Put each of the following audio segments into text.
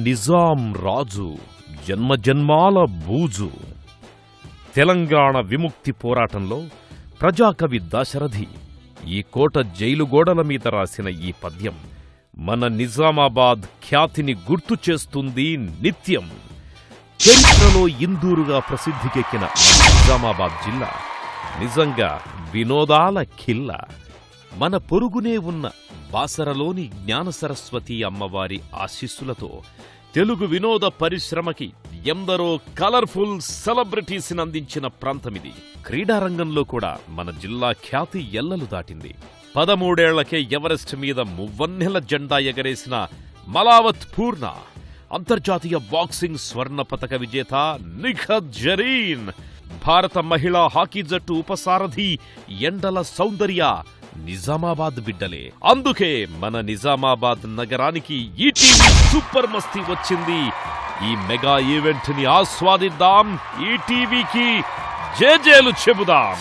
నిజాం రాజు జన్మజన్మాల బూజు. తెలంగాణ విముక్తి పోరాటంలో ప్రజాకవి దశరథి ఈ కోట జైలు గోడల మీద రాసిన ఈ పద్యం మన నిజామాబాద్ ఖ్యాతిని గుర్తు చేస్తుంది నిత్యం. చరిత్రలో ఇందూరుగా ప్రసిద్ధికెక్కిన నిజామాబాద్ జిల్లా నిజంగా వినోదాల ఖిల్లా. మన పొరుగునే ఉన్న బాసరలోని జ్ఞాన సరస్వతి అమ్మవారి ఆశీస్సులతో తెలుగు వినోద పరిశ్రమకి ఎందరో కలర్ఫుల్ సెలబ్రిటీస్ని అందించిన ప్రాంతమిది. క్రీడారంగంలో కూడా మన జిల్లా ఖ్యాతి ఎల్లలు దాటింది. 13 ఏళ్లకే ఎవరెస్ట్ మీద మువ్వన్నెల జెండా ఎగరేసిన మలావత్ పూర్ణ, అంతర్జాతీయ బాక్సింగ్ స్వర్ణ పతక విజేత నిఖత్ జరీన్, భారత మహిళా హాకీ జట్టు ఉపసారథి ఎండల సౌందర్య నిజామాబాద్ బిడ్డలే. అందుకే మన నిజామాబాద్ నగరానికి ఈటీవీ సూపర్ మస్తీ వచ్చింది. ఈ మెగా ఈవెంట్ ని ఆస్వాదిద్దాం, ఈటీవీకి జేజేలు చెబుదాం.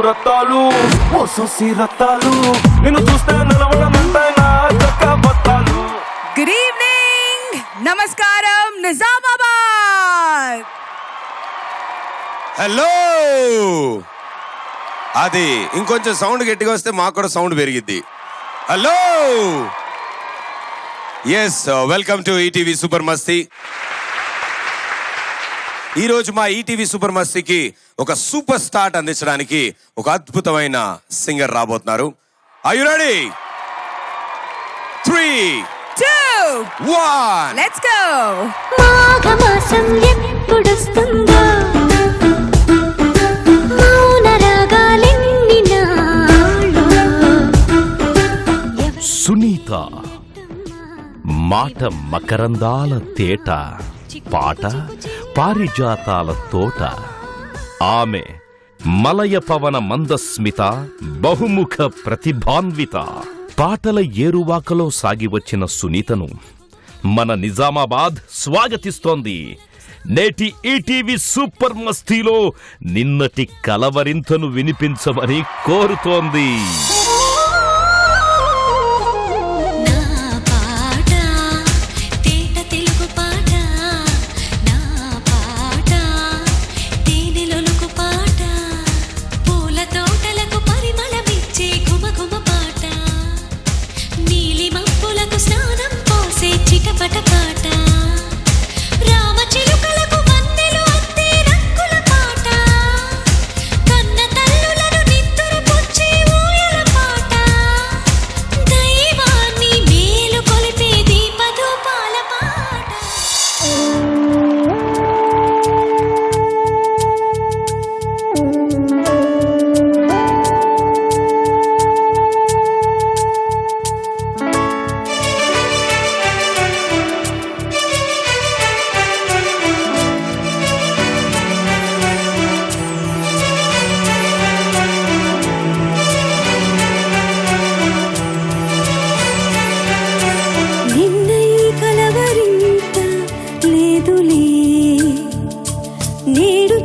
రత్తాలు ఓ సోసి రత్తాలు నిన్ను చూస్తే నిలవడమంటే నా చక్కబత్తాలు. గుడ్ ఈవినింగ్, నమస్కారం నిజామాబాద్. హలో, అది ఇంకొంచెం సౌండ్ గట్టిగా వస్తే మాకు కూడా సౌండ్ పెరిగిద్ది. Hello, yes, welcome to ETV super Masti. ఈరోజు మా ఈటీవీ సూపర్ మస్తీకి ఒక సూపర్ స్టార్ అందించడానికి ఒక అద్భుతమైన సింగర్ రాబోతున్నారు. Are you ready? 3, 2, 1 let's go. మాఘమాసం ఎప్పుడొస్తుందో మౌన రాగాలెన్ని నాలో. సునీత మాట మకరందాల తేట, పాట పారిజాతాల తోట. ఆమె మలయ పవన మందస్మిత, బహుముఖ ప్రతిభాన్విత. పాటల ఏరువాకలో సాగివచ్చిన సునీతను మన నిజామాబాద్ స్వాగతిస్తోంది. నేటి ఈటీవీ సూపర్ మస్తీలో నిన్నటి కలవరింతను వినిపించమని కోరుతోంది.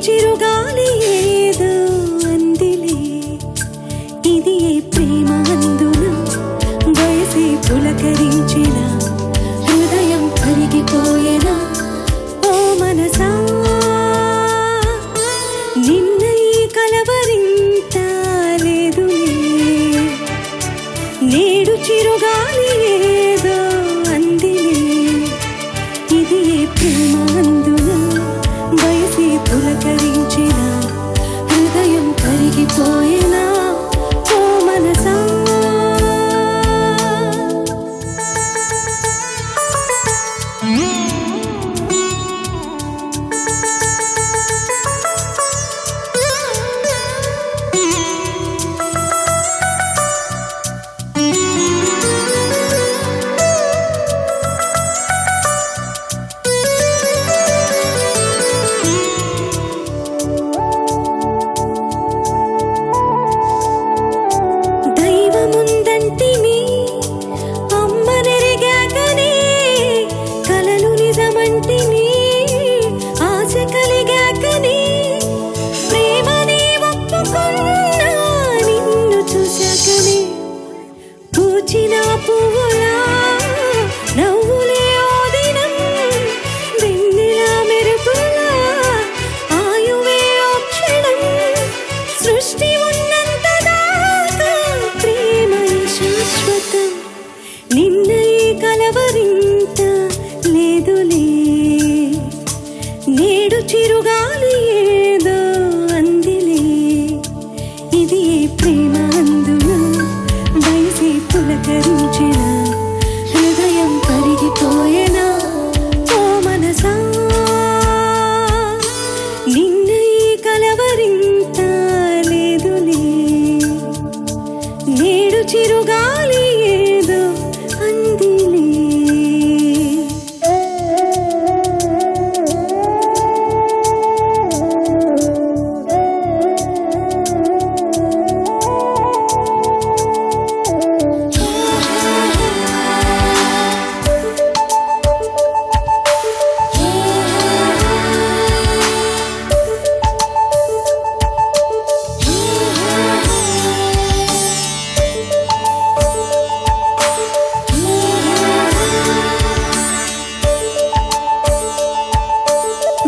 చిరుగాలి ఏదో అందిలే, ఇది ఏ ప్రేమ. నేడు చిరుగాలి ఏదో అందిలే ఇది ప్రేమ అందున వయసే పులకరించిన హృదయం కరిగిపోయేనా ఓ మనసా నిన్న ఈ కలవరింత లేదులే నేడు చిరుగాలి ఏదో అందిలే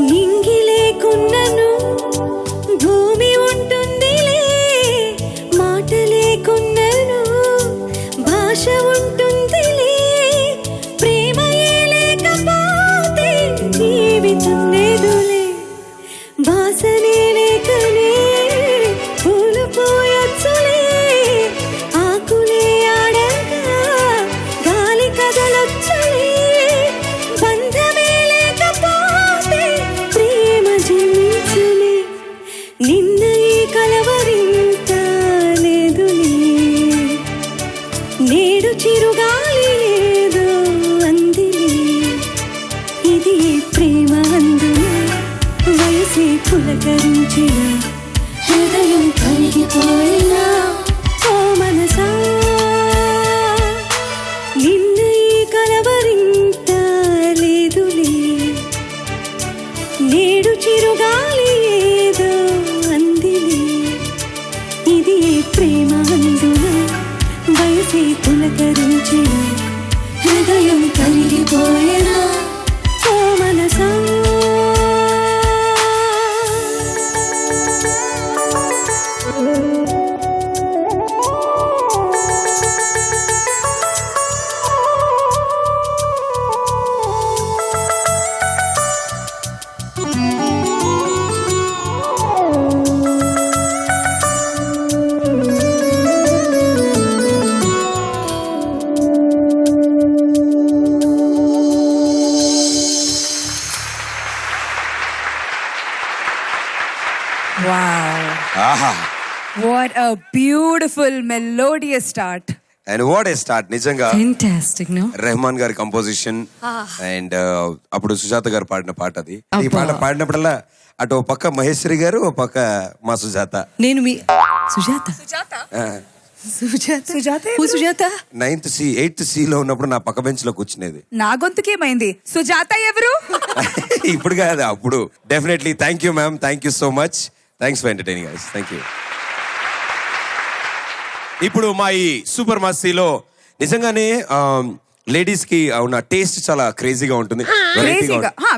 నింగిలేకున్నను భూమి ఉంటుందిలే మాట లేకున్నను భాష ఉంటుందిలే ప్రేమయే లేకపోతే జీవితం లేదులే వాసనే లేకనే పూలు పోయొచ్చులే ఆకులే ఆడక గాలి కదలొచ్చులే బంధమే లేకపోతే ప్రేమ జన్మించులే నిన్న ఈ కలవరింత లేదులే నేడు చిరుగాలి ఏదో అందిలే ఇది ప్రేమ అందున వయసే పులకరించిన హృదయం కరిగిపోయినా ఓ మనసా నిన్న ఈ కలవరింత లేదులే నేడు చిరుగాలి ఏదో అందిలే ఇది ప్రేమ అందున వయసే పులకరించిన హృదయం కరిగిపోయేనా ఓ మనసా Wow. ఆహా What a beautiful melodious start. And what a start నిజంగా Fantastic, no? రెహమాన్ గారి కంపోజిషన్ అండ్ అప్పుడు సుజాత గారు పాడిన పాట అది ఈ పాట పాడినప్పుడల్లా అటు ఓ పక్క మహేశ్వరి గారు ఓ పక్క మా సుజాత నేను మీ Sujatha Sujatha 9th C 8th C లో ఉన్నప్పుడు నా పక్క బెంచ్ లో కూర్చునేది నా గొంతుకేమైంది? సుజాత ఎవరు? ఇప్పుడు కాదు అప్పుడు. Definitely thank you ma'am, thank you so much, thanks for entertaining us. Thank you. ఇప్పుడు మా ఈ సూపర్ మస్తీలో నిజంగానే లేడీస్ కి ఉన్న టేస్ట్ చాలా క్రేజీగా ఉంటుంది,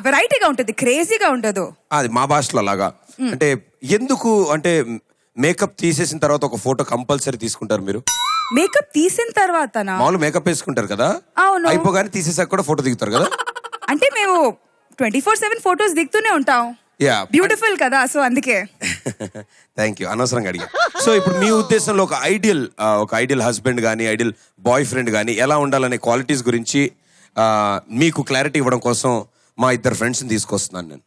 వెరైటీగా ఉంటుంది, క్రేజీగా ఉండదు. అది మా భాషలో అలాగా. అంటే ఎందుకు అంటే మేకప్ తీసేసిన తర్వాత ఒక ఫోటో కంపల్సరీ తీసుకుంటారు మీరు? మేకప్ తీసిన తర్వాత మామూలు మేకప్ వేసుకుంటారు కదా, అవును, అయిపోగానే తీసేసాక కూడా ఫోటో దిగుతారు కదా. అంటే మేము 24/7 ఫోటోస్ దిగుతూనే ఉంటాం. బ్యూటిఫుల్ కదా, సో అందుకే. థ్యాంక్ యూ, అనవసరంగా అడిగా. సో ఇప్పుడు మీ ఉద్దేశంలో ఒక ఐడియల్ హస్బెండ్ కానీ ఐడియల్ బాయ్ ఫ్రెండ్ కానీ ఎలా ఉండాలనే క్వాలిటీస్ గురించి మీకు క్లారిటీ ఇవ్వడం కోసం మా ఇద్దరు ఫ్రెండ్స్ ని తీసుకొస్తున్నాను నేను.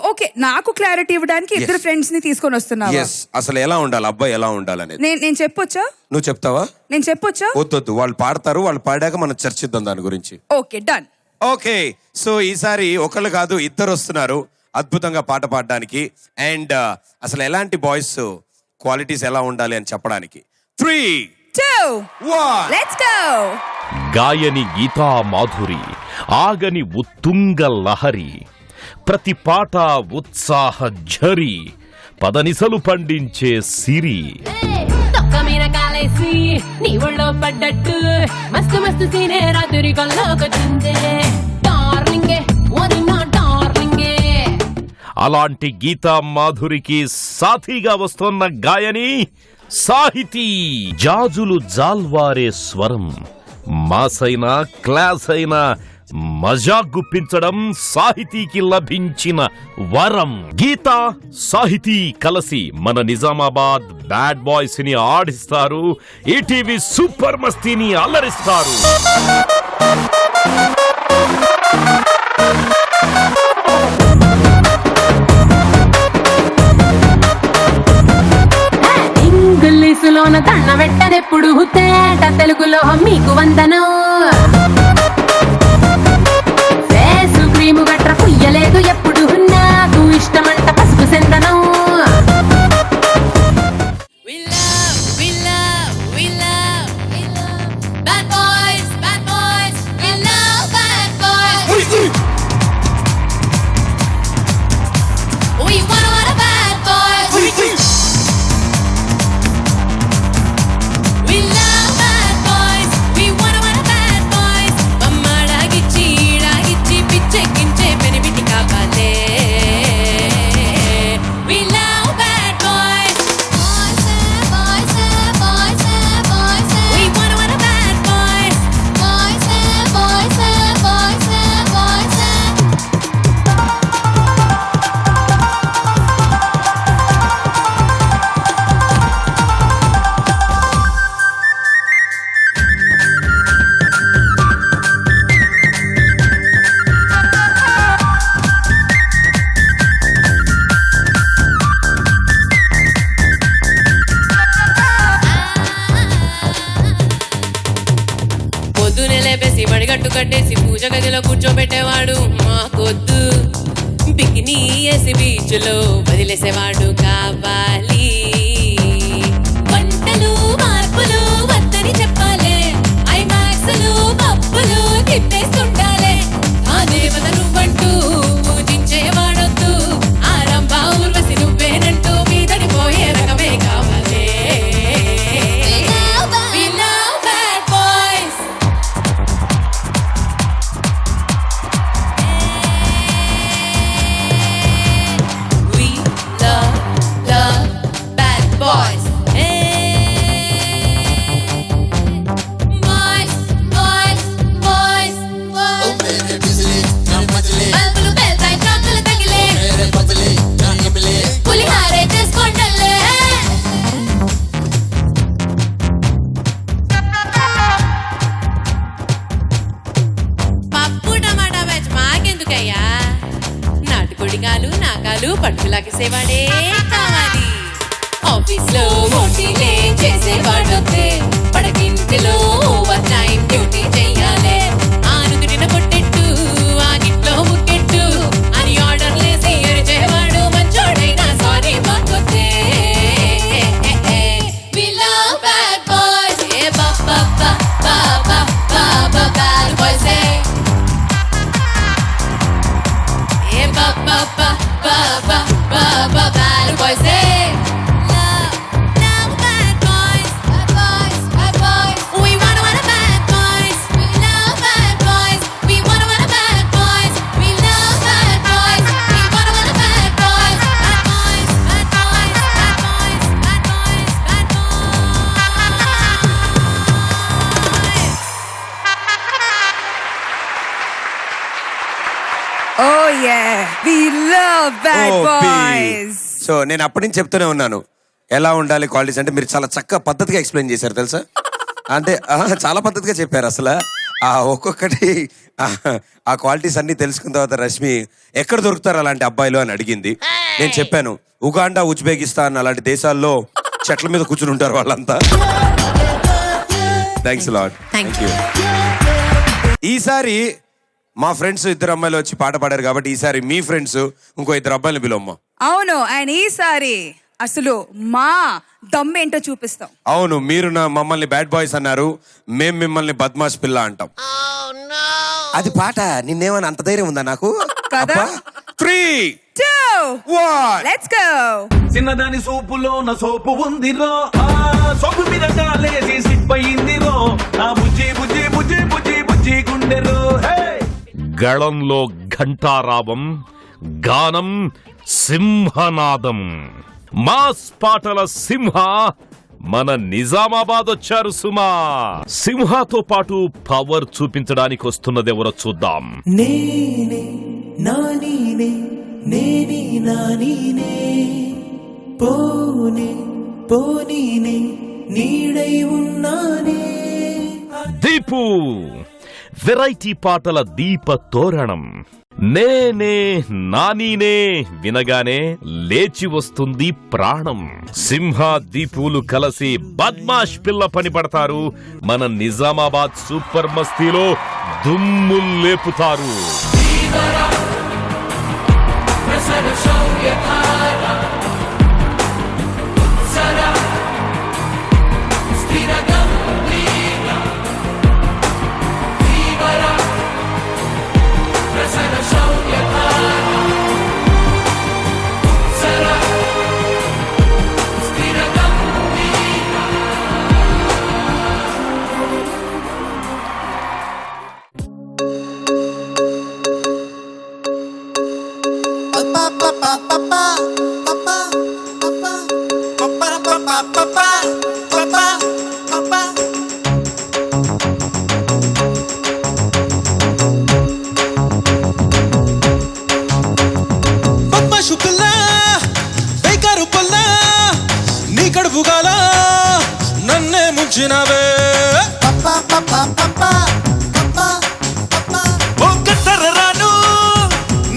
ఓకే, నాకు క్లారిటీ ఇవ్వడానికి ఇద్దరు ఫ్రెండ్స్ ని తీసుకొని వస్తున్నాను. అసలు ఎలా ఉండాలి, అబ్బాయి ఎలా ఉండాలనేది నేను చెప్పొచ్చా? నువ్వు చెప్తావా? నేను చెప్పొచ్చా? వద్దు, వాళ్ళు పాడతారు, వాళ్ళు పాడాక మనం చర్చిద్దాం దాని గురించి. Okay, done. ఓకే, సో ఈసారి ఒకళ్ళు కాదు ఇద్దరు వస్తున్నారు అద్భుతంగా పాట పాడడానికి. అండ్ అసలు ఎలాంటి బాయ్స్ క్వాలిటీస్ ఎలా ఉండాలి అని చెప్పడానికి 3, 2, 1 లెట్స్ గో. గాయని గీతా మాధురి, ఆగని ఉత్తుంగ లహరి, ప్రతి పాట ఉత్సాహ ఝరి, పదనిసలు పండించే సిరి. తొక్క మీద కాలేసి నీ ఒళ్ళో పడ్డట్టు మస్తు మస్తు సీనే రాత్రి కల్లోకొచ్చిందే. డార్లింగే వదినా డార్లింగే. అలాంటి గీతా మాధురికి సాథీగా వస్తున్న గాయని సాహితీ. జాజులు జాల్వారే స్వరం, మాసైనా క్లాస్ అయినా మజా గుప్పించడం సాహితీకి లభించిన వరం. గీత సాహితీ కలసి మన నిజామాబాద్ బ్యాడ్ బాయ్స్ ని ఆడిస్తారు, ఈటీవీ సూపర్ మస్తీని అల్లరిస్తారు. ఇంగ్లీషులోన దండ పెట్టనెప్పుడు తేట తెలుగులో మీకు వందనం. ఫేసు క్రీము గట్ర పుయ్యలేదు ఎప్పుడు నాకు ఇష్టమంట పసుపు సెందనం. మడిగట్టు కట్టేసి పూజ గదిలో కూర్చోబెట్టేవాడు మాకొద్దు. బికినీ వేసి బీచ్ లో వదిలేసేవాడు కావాలి. వంటలు మార్పులు వద్దని చెప్పాలే, ఐమాక్స్లు పప్పులు తిప్పేస్తుండాలే. ఆ దేవత నువ్వంటూ పూజించేవాడొద్దు, ఆ రంభ ఊర్వశి నువ్వేనంటూ మీదడిపోయే రకమే కావాలే. పట్టులాగేసేవాడే కావాలి. ఆఫీస్ లో మోటీలే చేసేవాడొద్దే, పడకింటిలో ఓవర్ టైం డ్యూటీ చెయ్యాలే. ఆనుకుడిన కొట్టెట్టు ఆగిట్లో ముక్కెట్టు అని ఆర్డర్లేసి ఎరిచేవాడు మంచోడైనా sorry మాకొద్దే. We love bad boys, yeah, ba ba ba ba ba ba ba bad boys, yeah, ba ba ba ba ba ba ba bad boys, love bad boys, bad boys, bad boys. We wanna bad boys, we love bad boys. We wanna bad boys, we love bad boys. We wanna bad boys, bad boys, bad boys, bad boys, bad boys, bad boys. Oh yeah, we love bad boys. So నేను అప్పటి నుంచి చెప్తూనే ఉన్నాను ఎలా ఉండాలి qualities అంటే. మీరు చాలా చక్కగా పద్ధతిగా ఎక్స్ప్లెయిన్ చేశారు తెలుసా. అంటే చాలా పద్ధతిగా చెప్పారు అసలు. ఒక్కొక్కటి ఆ క్వాలిటీస్ అన్ని తెలుసుకున్న తర్వాత రష్మి ఎక్కడ దొరుకుతారు అలాంటి అబ్బాయిలు అని అడిగింది. నేను చెప్పాను ఉగాండా, ఉజ్బెకిస్తాన్ అలాంటి దేశాల్లో చెట్ల మీద కూర్చుని ఉంటారు వాళ్ళంతా. Thanks lot. Thank you. ఈసారి మా ఫ్రెండ్స్ ఇద్దరు అమ్మాయిలు వచ్చి పాట పాడారు కాబట్టి ఈసారి మీ ఫ్రెండ్స్ ఇంకో ఇద్దరు అబ్బాయిలు పిలవమ్మా. అవును, అండ్ ఈసారి అసలు మా దమ్మేంటో చూపిస్తాం. అవును, మీరు మమ్మల్ని బ్యాడ్ బాయ్స్ అన్నారు, మేం మిమ్మల్ని బద్మాష్ పిల్ల అంటాం. అది పాట నిన్నేమని అంత ధైర్యం ఉందా నాకు కదా? 3, 2, 1 లెట్స్ గో. చిన్నదాని సోపులో నా సోపు ఉందిరో, ఆ సోపు మీద కాలేసి సిప్పయిందిరో, ఆ బుజ్జి బుజ్జి బుజ్జి బుజ్జి బుజ్జి గుండెరో. గళంలో ఘంటారావం, గానం సింహనాదం. మాస్ పాటల సింహ మన నిజామాబాద్ వచ్చారు సుమా. సింహాతో పాటు పవర్ చూపించడానికి వస్తున్నదెవరో చూద్దాం. నేనే నానీనే నేని నానీనే పోనే పోనీనే నీడై ఉన్నానే. దీపు వెరైటీ పాటల దీప తోరణం. నేనే నానీనే వినగానే లేచి వస్తుంది ప్రాణం. సింహ దీపులు కలిసి బద్మాష్ పిల్ల పని పడతారు. మన నిజామాబాద్ సూపర్ మస్తీలో దుమ్ములు లేపుతారు. నీ కడుపుగాల నన్నే ముంచినవే రాను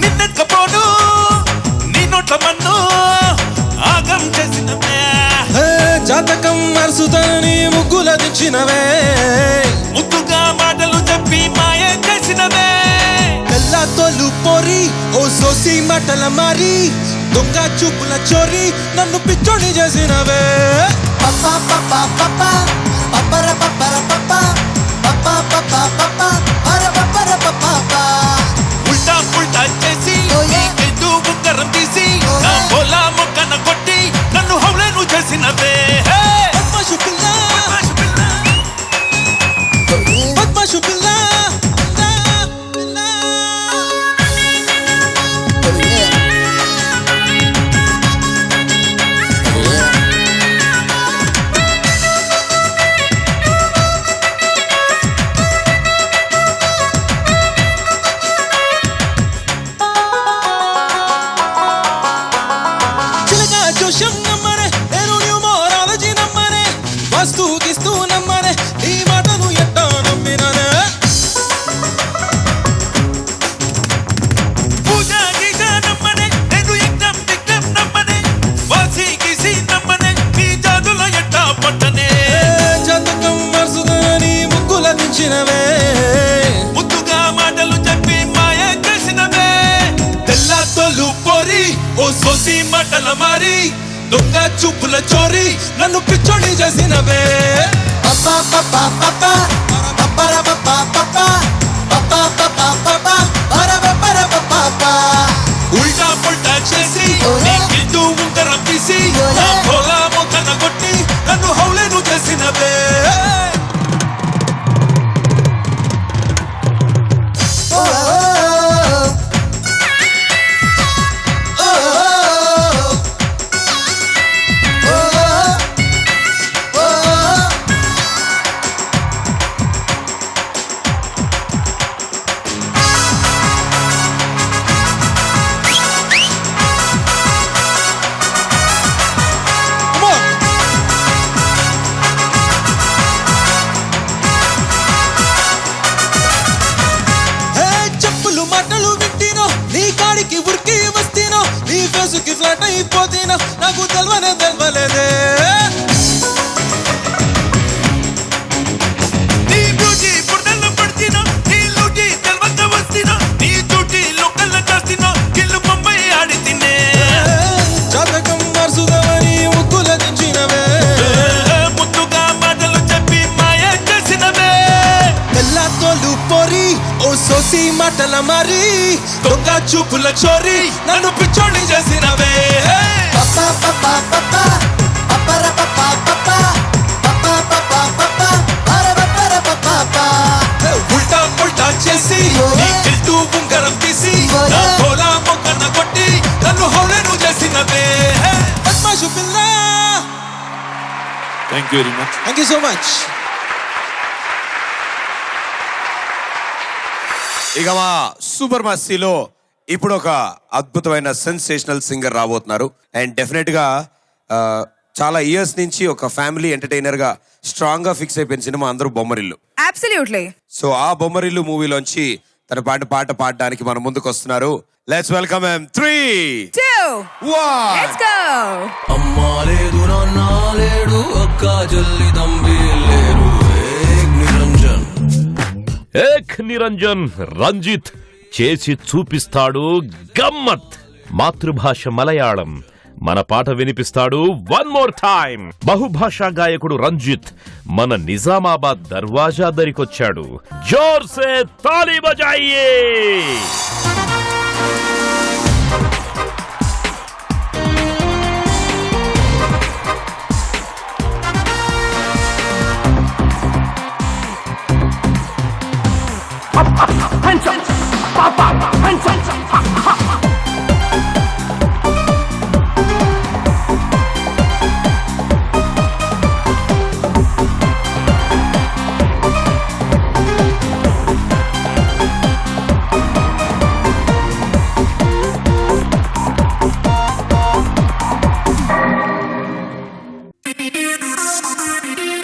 నిన్నెత్కపోను నీ నోట్ల మన్ను ఆగం చేసినవే. జాతకం మరుసుతని ముగ్గుల దించినవే. ముద్దుగా మాటలు చెప్పి మాయ చేసినవే. కళ్ళతోలు పోరి ఓ సోసి మాటల మారి దొంగ చూపుల చోరి నన్ను పిచ్చోడి చేసినవే. ఉల్టా పుల్టా చేసి బుక్కరం తీసి బోలా మొక్కన కొట్టి నన్ను హౌలేను చేసినవే. పద్మాషు పిల్ల పద్మాషు పిల్ల ముద్దుగా మాటలు చెప్పి మాయ చేసినవే. తెల్లతోలు పోరి ఓ సోసి మాటల మారి దొంగ చూపుల చోరి నన్ను పిచ్చోడి చేసినవే. ఉల్టా పుల్టా చేసి నీకిల్దు ఉంగరం తీసి బోలా మొక్కన కొట్టి నన్ను హౌలేను చేసినవే. ఫ్లాట్ అయిపోతేనా నాకు తెలవలేదే. నీ బ్యూటీ బుర్రలో పడితేనా నీ లూటీ తెలవంత వస్తేనా నీ డ్యూటీ లోకల్ చేస్తేనా కిల్లు ముంబై ఆడి తినే. జాతకం మరుసుదవని ముగ్గుల దించినవే. ముద్దుగా మాటలు చెప్పి మాయ చేసినవే. తెల్లతోలు పోరి ఓ సోసి మాటల మారి దొంగ చూపుల చోరి నన్ను పిచ్చోడి చేసినవే. ఉల్టా పుల్టా చేసి నీకిల్దు ఉంగరం తీసి బోలా మొక్కన కొట్టి నన్ను హౌలేను చేసినవే. పద్మాషు పిల్ల thank you very much. Thank you so much. ఇక మా సూపర్ మస్తీలో ఇప్పుడు ఒక అద్భుతమైన సెన్సేషనల్ సింగర్ రాబోతున్నారు. అండ్ డెఫినెట్ గా చాలా ఇయర్స్ నుంచి ఒక ఫ్యామిలీ ఎంటర్టైనర్ గా స్ట్రాంగ్ గా ఫిక్స్ అయిపోయిన సినిమా అందరూ బొమ్మరిల్లు. అబ్సల్యూట్లీ. సో ఆ బొమ్మరిల్లు మూవీలోంచి తన పాట పాడడానికి మన ముందుకు వస్తున్నారు. Let's welcome him. 3, 2, 1 let's go. అమ్మా లేదు నాన్న లేడు అక్క జల్లి తంబి లేరు నిరంజన్. ఏక్ నిరంజన్ రంజిత్ చేసి చూపిస్తాడు గమ్మత్. మాతృభాష మలయాళం, మన పాట వినిపిస్తాడు వన్ మోర్ టైం. బహుభాషా గాయకుడు రంజిత్ మన నిజామాబాద్ దర్వాజా దరికొచ్చాడు. జోర్ సే thali బజాయియే.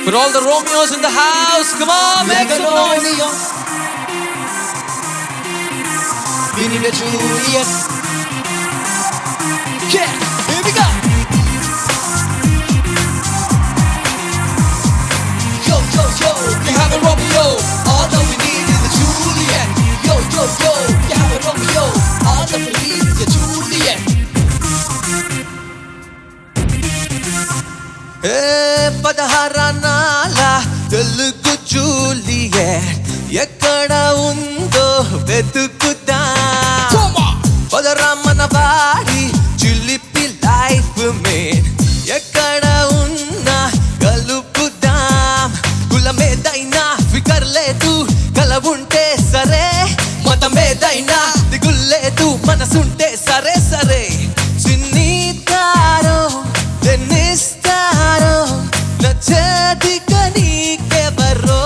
For all the Romeos in the house, come on, make some noise. We need a Juliet. Yeah, here we go. Yo, yo, yo, we have a Romeo. All that we need is a Juliet. Yo, yo, yo, we have a Romeo. All that we need is a Juliet. పదహారాల Telugu Juliet ఎక్కడ ఉందో వెతుకుతా. పదరామన వాడి చిలిపి life మేన్ ఎక్కడ ఉన్నా కలుపుదాం. కులమేదైనా ఫికర్ లేదు, కలవుంటే సరే. మతమేదైనా దిగుల్లేదు, మనసుంటే సరే సరే. చిన్నితారో తెన్నిస్తారో నచ్చేదిక నీకెవరో.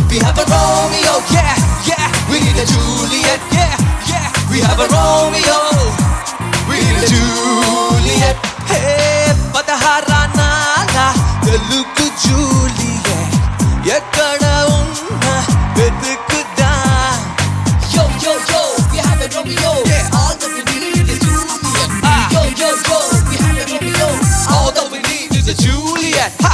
We have a Romeo, yeah, yeah. We need a Juliet, yeah, yeah. We have a Romeo. We need a Juliet. Hey, పదహారాల తెలుగు జూలియట్ ఎక్కడ ఉన్నా వెతుకుదా. Yo, yo, yo, we have a Romeo. Yeah, all that we need is Juliet. Yo, yo, yo, we have a Romeo. All that we need is a Juliet. Ha!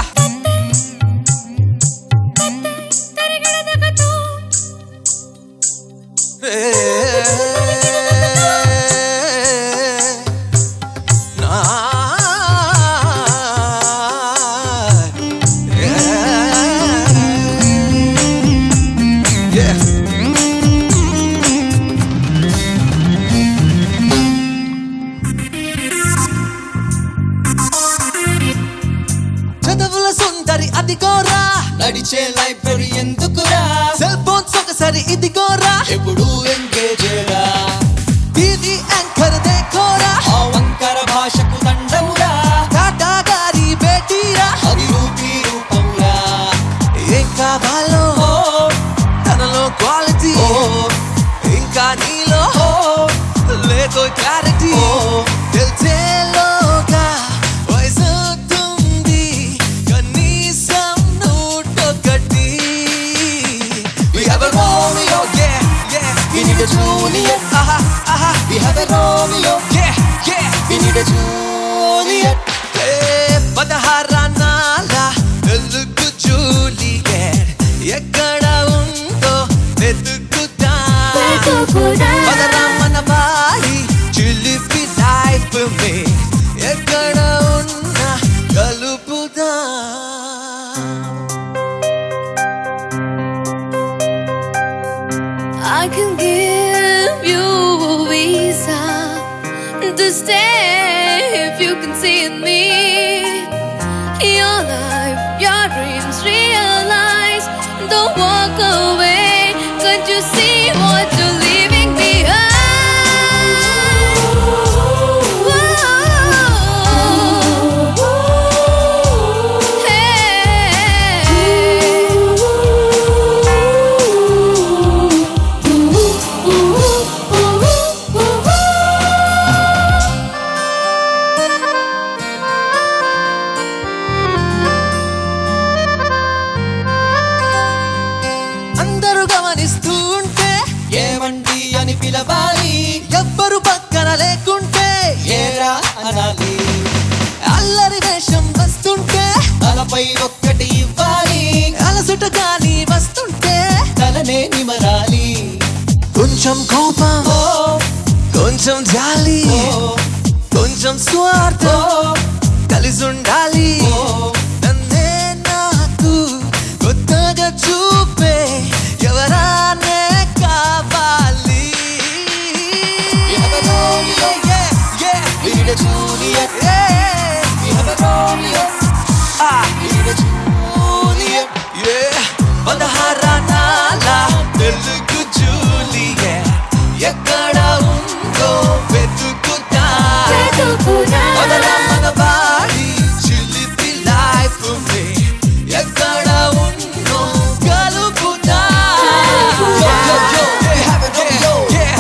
చదువుల సుందరి అదిగోరా, నడిచే library ఎందుకురా. Cell phones ఒకసారి ఇదిగోరా, ఎప్పుడు ఎంగేజేరా. TV anchor దేఖోరా, ఆ వంకర భాషకు దండమురా. టాటా గారి బేటీరా, అది రూపీ రూపమురా. ఏం కావాలో తనలో క్వాలిటీ, ఇంకా నీలో లేదో క్లారిటీ. తెలిసేలోగా వయసుతుంది కనీసం 101. We have a Romeo, yeah, yeah. We need a Juliet, aha, aha. We have a Romeo, yeah, yeah. We need a Juliet. Hey, పదహారాల తెలుగు జూలియట్ ఎక్కడ ఉందో వెతుకుదా. పదరామన వాడి చిలిపి లైఫ్ మే ఎక్కడ ఉన్నా కలుపుదా. I can give you a visa to stay if you can see in me your life, your dreams realize. Don't walk away, can't you see what you're leaving behind? Whoa. కొంచెం స్వార్థం కలిసి ఉండాలి నన్నే నాకు కొత్తగా చూపే ఎవరానే కావాలి We have a Romeo, yeah, yeah. We need a Juliet, yeah. We have a Romeo, we need a Juliet, yeah. పదహారాల తెలుగు జూలియట్ ఎక్కడ ఉందో వెతుకుతా మన బాడీ చిలిపి లైఫ్ ఎక్కడ ఉందో కలుపుతా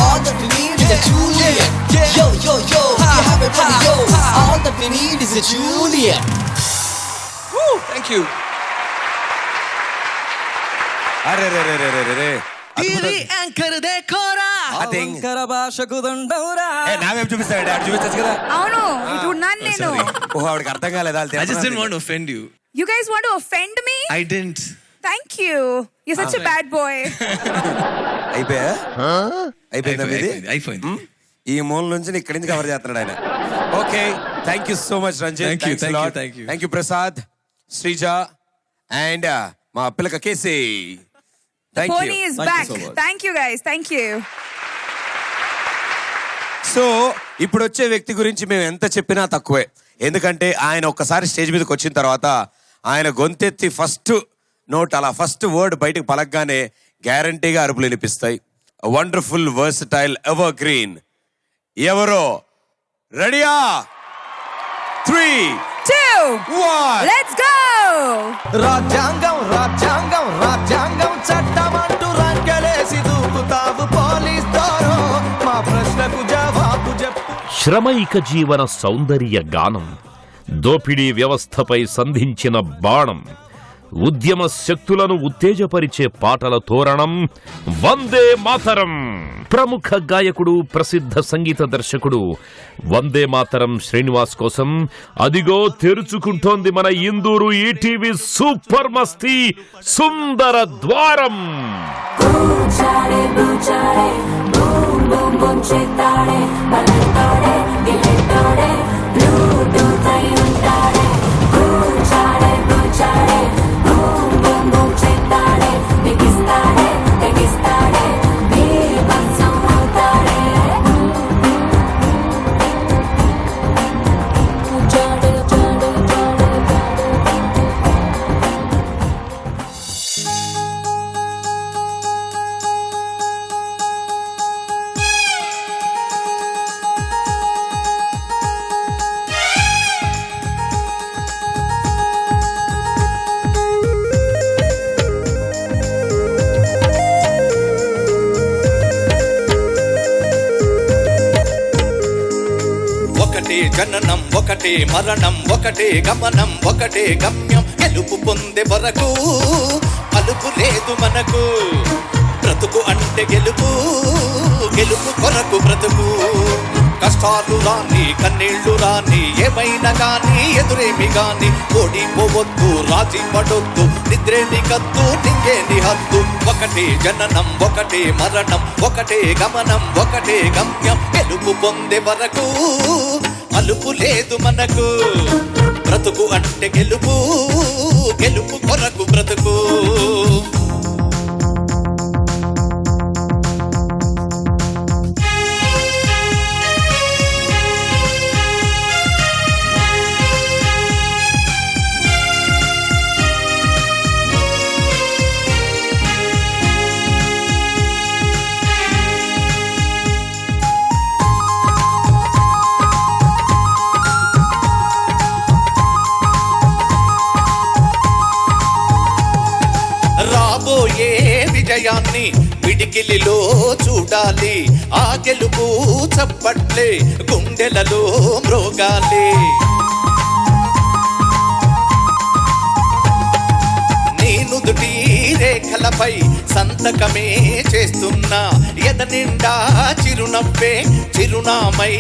All that we need is a Juliet. Yo, yo, yo, you have it ready, yo. All that we need is a Juliet. Woo, thank you. అరే రే రే రే రే రే TV anchor దేఖోరా Ating- అలంకర భాషకు దండౌరా నావేం చూపిస్తాడు ఆడు చూపించచ్చు కదా అవును ఇటు ఉన్నాను నేను. ఓహో ఆవిడకి అర్థం కాలేదా I just didn't want to offend you. You guys want to offend me? I didn't. Thank you. You're such a bad boy. అయిపోయా అయిపోయిందా మీది అయిపోయింది. ఈ మూల నుంచి ఇక్కడి నుంచి కవర్ చేస్తున్నాడు ఆయన okay thank you so much Ranjith Thank you, thank you, thank you. Thank you Prasad Sreeja and మా పిల్లక కేసీ thank Pony you is Thank you back. so much. Thank you guys. Thank you. So ఇప్పుడు వచ్చే వ్యక్తి గురించి మేము ఎంత చెప్పినా తక్కువే ఎందుకంటే ఆయన ఒక్కసారి స్టేజ్ మీదకి వచ్చిన తర్వాత ఆయన గొంతెత్తి ఫస్ట్ నోట్ అలా ఫస్ట్ వర్డ్ బయటకు పలకగానే గ్యారంటీగా అరుపులు వినిపిస్తాయి వండర్ఫుల్ వర్సటైల్ ఎవర్ గ్రీన్ ఎవరో రెడీయా 3 2 1 Let's go. రాజ్యాంగం రాజ్యాంగం రాజ్యాంగం చట్టమంటూ రంకెలేసి దూకుతావు పోలీస్ దోరో మా ప్రశ్నకు జవాబు చెప్పు శ్రమైక జీవన సౌందర్య గానం దోపిడీ వ్యవస్థపై సంధించిన బాణం ఉద్యమ శక్తులను ఉత్తేజపరిచే పాటల తోరణం వందే మాతరం ప్రముఖ గాయకుడు ప్రసిద్ధ సంగీత దర్శకుడు వందే మాతరం శ్రీనివాస్ కోసం అదిగో తెరుచుకుంటోంది మన ఇందూరు ఈటీవీ సూపర్ మస్తీ సుందర ద్వారం ఒకటే జననం ఒకటే మరణం ఒకటే గమనం ఒకటే గమ్యం గెలుపు పొందే వరకు అలుపు లేదు మనకు బ్రతుకు అంటే గెలుపు గెలుపు కొరకు బ్రతుకు కష్టాలు రాని కన్నీళ్లు రాని ఏమైనా గాని ఎదురేమి గాని ఓడిపోవద్దు రాజీ పడొద్దు నిద్రేని కద్దు నింగేని హద్దు ఒకటే జననం ఒకటే మరణం ఒకటే గమనం ఒకటే గమ్యం గెలుపు పొందే వరకు అలుపు లేదు మనకు బ్రతుకు అంటే గెలుపు గెలుపు కొరకు బ్రతుకు రాబోయే విజయాన్ని పిడికిలిలో చూడాలి ఆ గెలుపు చప్పట్లే గుండెలలో మ్రోగాలి నీ నుదుటి రేఖలపై సంతకమే చేస్తున్నా ఎద నిండా చిరునవ్వే చిరునామై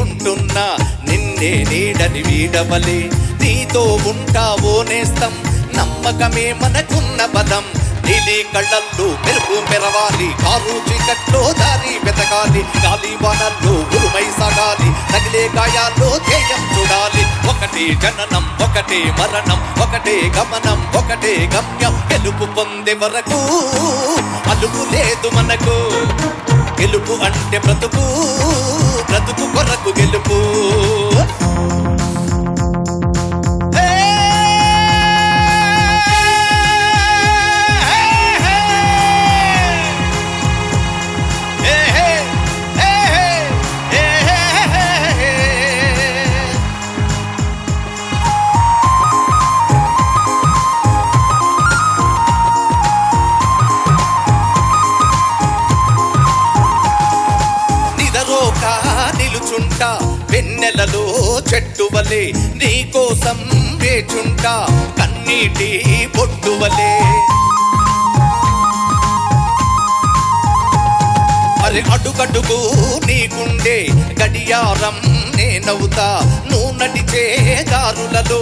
ఉంటున్నా నిన్నే నీడని వీడవలే నీతో ఉంటావో నేస్తం నమ్మకమే మనకున్న బలం నీలి కళ్ళల్లో మెరుపు మెరవాలి, కారు చీకట్లో దారి వెతకాలి, గాలి వానల్లో ఉరుమై సాగాలి, తగిలే గాయాల్లో ధ్యేయం చూడాలి. ఒకటే జననం ఒకటే మరణం, ఒకటే గమనం ఒకటే గమ్యం, గెలుపు పొందే వరకు అలుగు లేదు మనకు. గెలుపు అంటే బ్రతుకు, బ్రతుకు కొరకు గెలుపు. నిలుచుంటా వెన్నెలలో చెట్టువలే, నీ కోసం వేచుంటా కన్నీటి బొట్టువలే. అరే అడుగడుగు నీకుండే గడియారం నేనవుతా, నువ్వు నడిచే దారులలో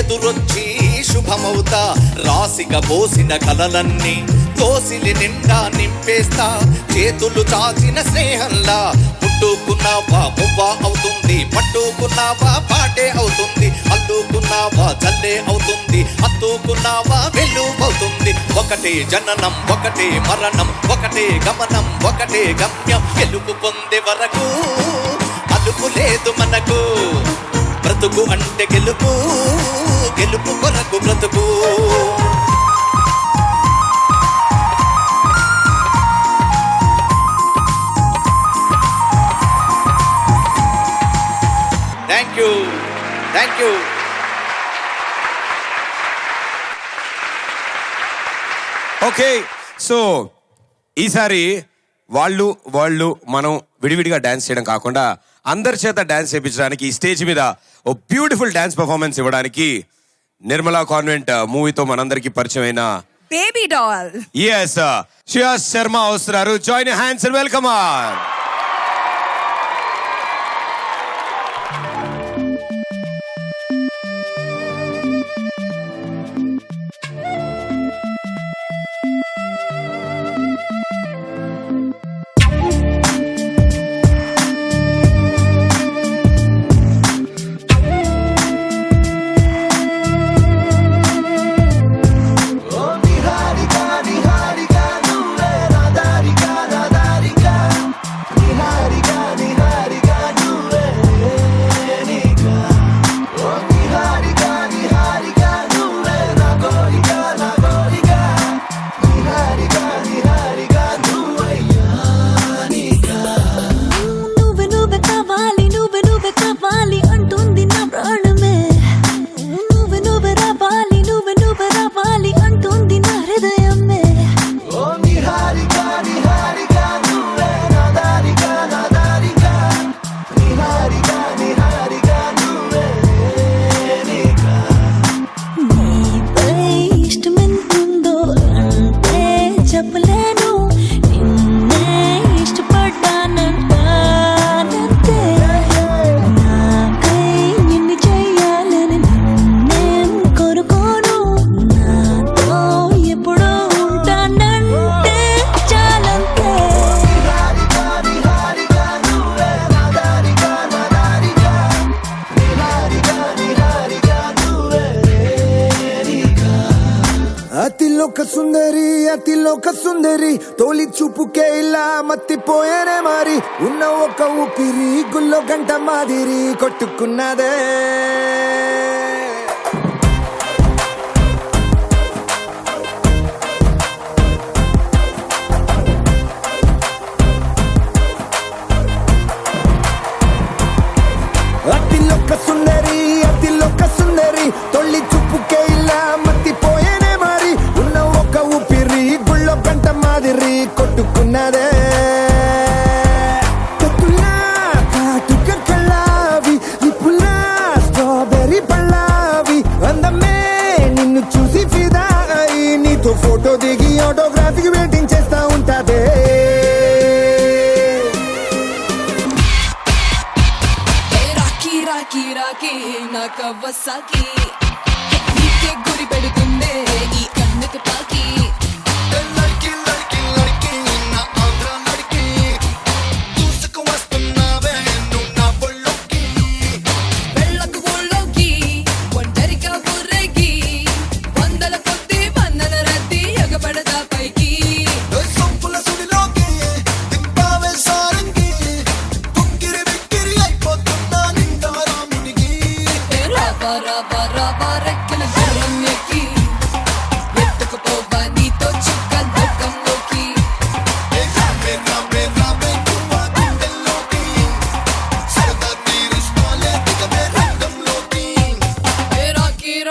ఎదురొచ్చి శుభమవుతా. రాసిగా పోసిన కలలన్నీ దోసిలి నిండా నింపేస్తా, చేతులు చాచిన స్నేహంలా. ముట్టుకున్నావా మువ్వా అవుతుంది, పట్టుకున్నావా పాటే అవుతుంది, అల్లుకున్నావా జల్లే అవుతుంది, హత్తుకున్నావా వెలువవుతుంది. ఒకటే జననం ఒకటే మరణం, ఒకటే గమనం ఒకటే గమ్యం, గెలుపు పొందే వరకు అలుపు లేదు మనకు. బ్రతుకు అంటే గెలుపు, గెలుపు కొరకు బ్రతుకు. Thank you, thank you. Okay, so ఈసారి వాళ్ళు మనం విడివిడిగా డాన్స్ చేయడం కాకుండా అందరి చేత డాన్స్ చేయించడానికి ఈ స్టేజ్ మీద ఓ బ్యూటిఫుల్ డాన్స్ పర్ఫార్మెన్స్ ఇవ్వడానికి నిర్మలా కాన్వెంట్ మూవీతో మనందరికి పరిచయం అయిన బేబీ డాల్ శ్రేయస్ శర్మ వస్తున్నారు. Join hands and welcome on. అతిలోక సుందరి తోలి చూపుకే ఇలా మత్తిపోయేనే మరి, ఉన్న ఒక ఊపిరి గుల్లో గంట మాదిరి కొట్టుకున్నదే. అతిలోక సుందరి తొలి చూపుకే ఇలా మత్తిపోయేనే మరి, ఉన్న ఒక ఊపిరి గుళ్ళో గంట మాదిరి కొట్టుకున్నదే. కత్తులా కాటుక కళ్ళావి, నిప్పులా స్ట్రాబెర్రీ పళ్ళావి, అందమే నిన్ను చూసి ఫిదా అయి నీతో ఫోటో దిగి ఆటోగ్రాఫీకి వెయిటింగ్ చేస్తా ఉంటాదే. రాకి నా కవ్వసాకి నీకే గురి పెడుతుందే ఈ కన్నుకు తాకి.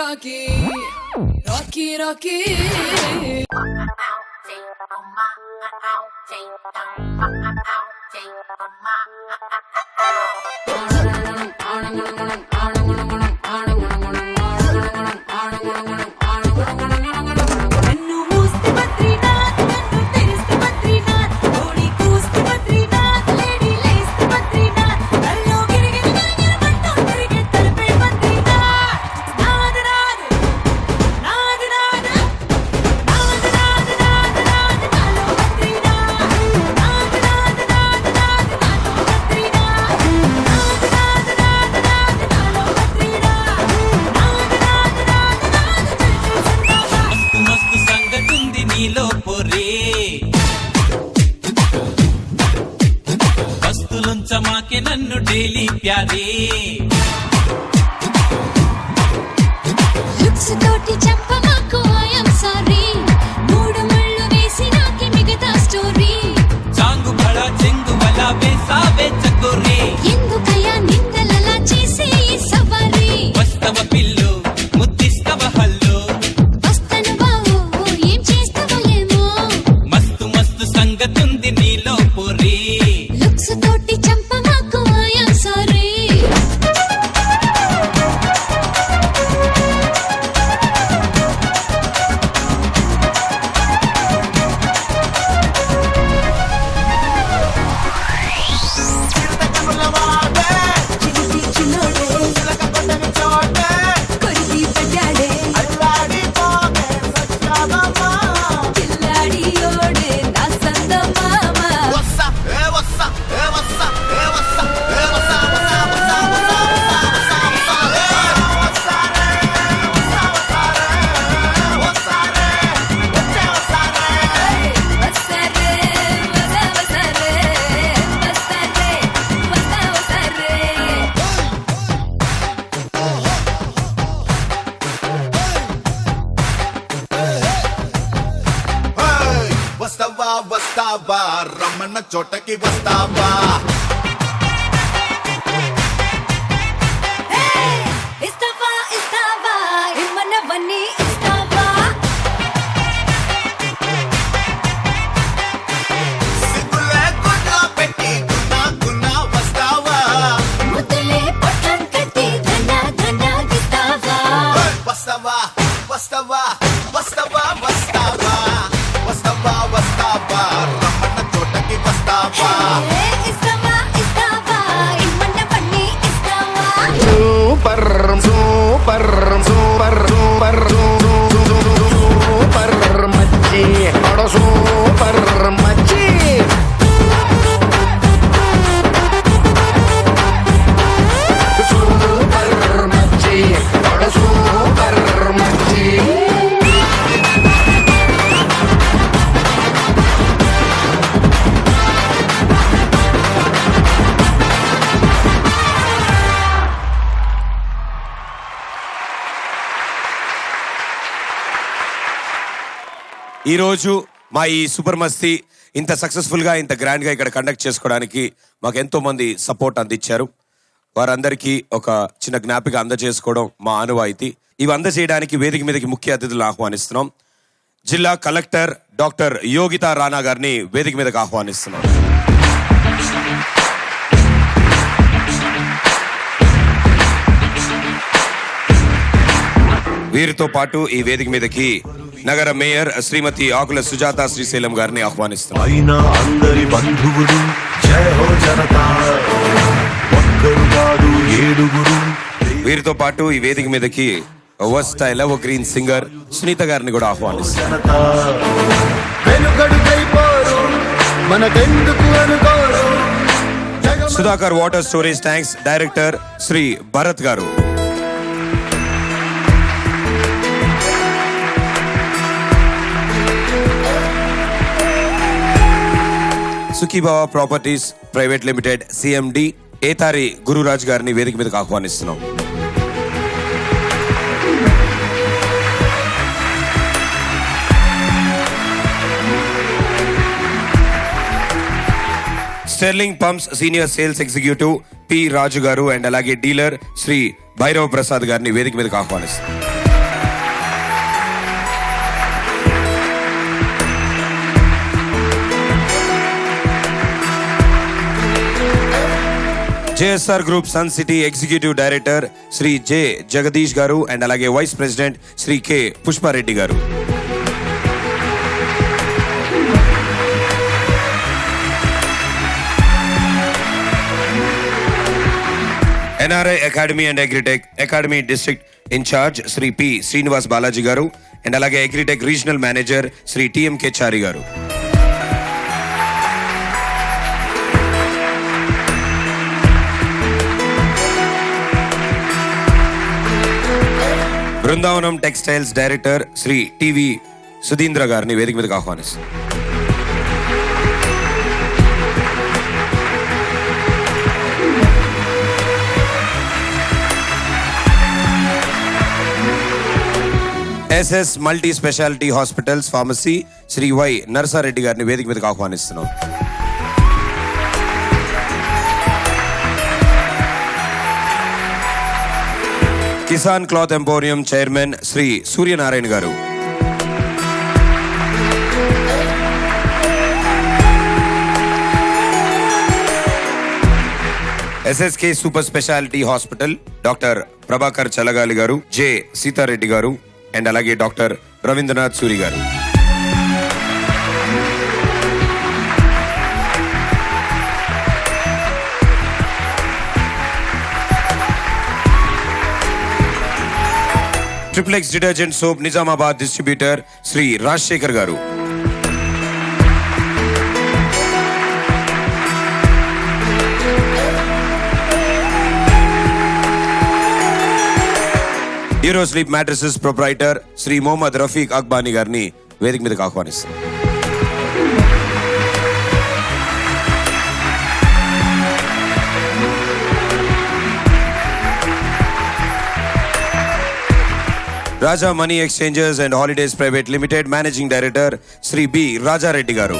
Rocky, Rocky, Rocky. నన్ను మూస్తే బద్రీనాథ్ నన్ను తెరిస్తే బద్రీనాథ్ ఓడి కూస్తే బద్రీనాథ్ లేడీ లేస్తే బద్రీనాథ్ నల్లో గిరిగిరి గిరిగిరి పట్టు తిరిగే తలపే బద్రీనాథ్ నాద్ నాద్ నాద్ నాద్ నాద్ నాద్ నాద్ నాద్ నాలో బద్రీనాథ్ నాద్ నాద్ నాద్ నాద్ నాలో బద్రీనాథ్ నాద్ నాద్ నాద్ నాద్ నాలో బద్రీనాథ్ నాద్ నాద్ నాద్ నాద్ చల్ మస్తు మస్తు సంగతుంది నీలో పొరే వస్తులుంచమాకే నన్ను డైలీ ప్యారే లుక్స్ తోటి చెప్పమాకు ఐ యామ్ సారీ మూడు ముళ్ళు వేసి నాకి మిగతా స్టోరీ చాంగు బడా చెంగు వలా వేసావే చకోరే ఎందుకయ్యా నిందలలా చేసే ఈ సవారీ వస్తవ పిల్లు ముద్దిస్తవ హల్లు వస్తను బావో ఏం చేస్తావో ఏమో మస్తు మస్తు సంగతుంది నీలో పొరే లుక్స్ తోటి చెప్పమాకు ఐ యామ్ సారీ చిలిపి చిన్నోడే కొరిగి పడ్డాడే కిల్లాడి ఓడే నా సంద మామ వస్తారే వదా వస్తారే వస్తారే వదా వస్తారే వస్తావా వస్తావా రమ్మన్న చోటకి వస్తావా ఇస్తావా ఇస్తావా ఇమ్మన్నవన్నీ ఇస్తావా సిగ్గులే గుడ్లా పెట్టి గున్నా వస్తావా ముద్దులే పొట్టం కట్టి ధన ధన గిస్తావా వస్తావా వస్తావా వస్తావా వస్తావా వస్తావా వస్తావా రమ్మన్న చోటకి వస్తావా ఇస్తావా ఇస్తావా ఇమ్మన్నవన్నీ ఇస్తావా super super super super super మచ్చి అడ సూపర్ మచ్చి సూపర్ మచ్చి అడ సూపర్ మచ్చి ఈరోజు మా ఈ సూపర్ మస్తీ ఇంత సక్సెస్ఫుల్గా ఇంత గ్రాండ్గా ఇక్కడ కండక్ట్ చేసుకోవడానికి మాకు ఎంతో మంది సపోర్ట్ అందించారు. వారందరికీ ఒక చిన్న జ్ఞాపిక అందజేసుకోవడం మా ఆనవాయితీ. ఇవి అందజేయడానికి వేదిక మీదకి ముఖ్య అతిథులను ఆహ్వానిస్తున్నాం. జిల్లా కలెక్టర్ డాక్టర్ యోగితా రాణా గారిని వేదిక మీదకి ఆహ్వానిస్తున్నాం. వీరితో పాటు ఈ వేదిక మీదకి నగర మేయర్ శ్రీమతి ఆకుల సుజాత శ్రీశైలం గారిని ఆహ్వానిస్తున్నాం. అయినా అందరి బంధువులు జయ హో జనతా ఒక్కరు కాదు ఏడుగురు. వీరితో పాటు ఈ వేదిక మీదకి versatile evergreen singer Sunitha గారిని కూడా ఆహ్వానిస్తున్నాం. జనతా వెనుకడుకైపోరు మనకెందుకు అనుకోరు. Sudhakar water storage tanks director Shri Bharat గారు. Sukhibhava properties private limited CMD Ethari Gururaj గారిని వేదిక మీదకి ఆహ్వానిస్తున్నాం. Sterling pumps senior sales executive P Raju గారు అండ్ అలాగే డీలర్ శ్రీ భైరవ్ ప్రసాద్ గారిని వేదిక మీదకి ఆహ్వానిస్తున్నాం. JSR group sun city executive director Shri J Jagadish గారు అండ్ అలాగే vice president Shri K Pushpa Reddy గారు. NRI academy and agritech academy district incharge Shri P Srinivas Balaji గారు అండ్ అలాగే agritech regional manager Shri TMK Chari గారు. Brindavanam textiles director Shri TV Sudheendra గారిని వేదిక మీదకి ఆహ్వానిస్తారు. SS multi specialty hospitals pharmacy Shri Y Narasa Reddy గారిని వేదిక మీదకి ఆహ్వానిస్తున్నాం. Kisan cloth emporium chairman Shri Suryanarayana గారు. SSK super specialty hospital doctor Prabhakar Chalagali గారు, జె సీతారెడ్డి గారు అండ్ అలాగే డాక్టర్ రవీంద్రనాథ్ సూరి గారు. Triplex detergent soap Nizamabad distributor Shri Rajasekhar గారు. Duro sleep mattresses proprietor Shri Mohammed Rafiq Akbani గారిని వేదిక మీదకి ఆహ్వానిస్తారు. Raja money exchangers and holidays private limited managing director Shri B Raja Reddy గారు.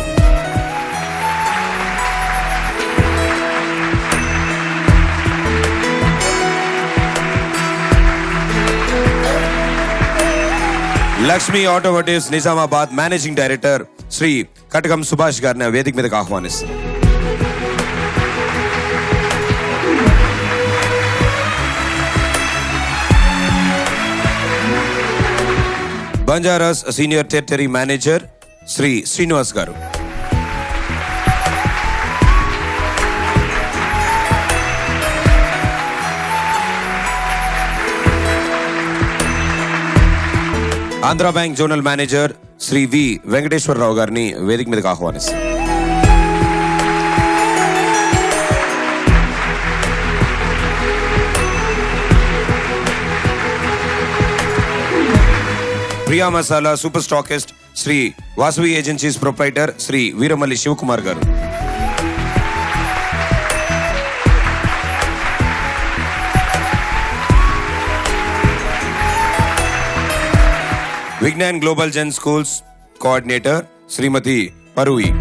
Lakshmi automotives Nizamabad managing director Shri Katakam Subhash గారిని వేదిక మీదకి ఆహ్వానిస్తారు. Banjaras senior territory manager Shri Srinivas గారు. Andhra bank zonal manager Shri V Venkateswara Rao గారిని వేదిక మీదకి ఆహ్వానిస్తారు. Priya Masala super stockist Shri Vasavi agencies proprietor Shri Veeramalli Sivakumar గారు. Vignan global gen schools coordinator Shrimati Paruvi.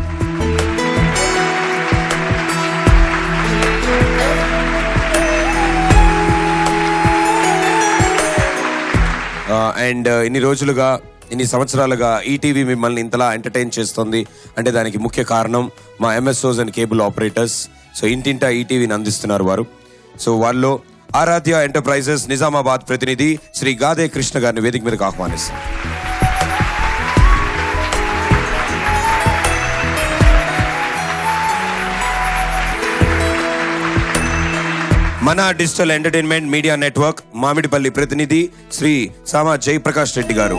And ఇన్ని రోజులుగా ఇన్ని సంవత్సరాలుగా ఈటీవీ మిమ్మల్ని ఇంతలా ఎంటర్టైన్ చేస్తుంది అంటే దానికి ముఖ్య కారణం మా MSOs and cable operators. So ఇంటింటా ఈటీవీని అందిస్తున్నారు వారు. సో వాళ్ళు ఆరాధ్య ఎంటర్ప్రైజెస్ నిజామాబాద్ ప్రతినిధి శ్రీ గాదే కృష్ణ గారిని వేదిక మీదకి ఆహ్వానిస్తారు. మన digital entertainment media network Mamidipalli ప్రతినిధి శ్రీ సామా జయప్రకాష్ రెడ్డి గారు.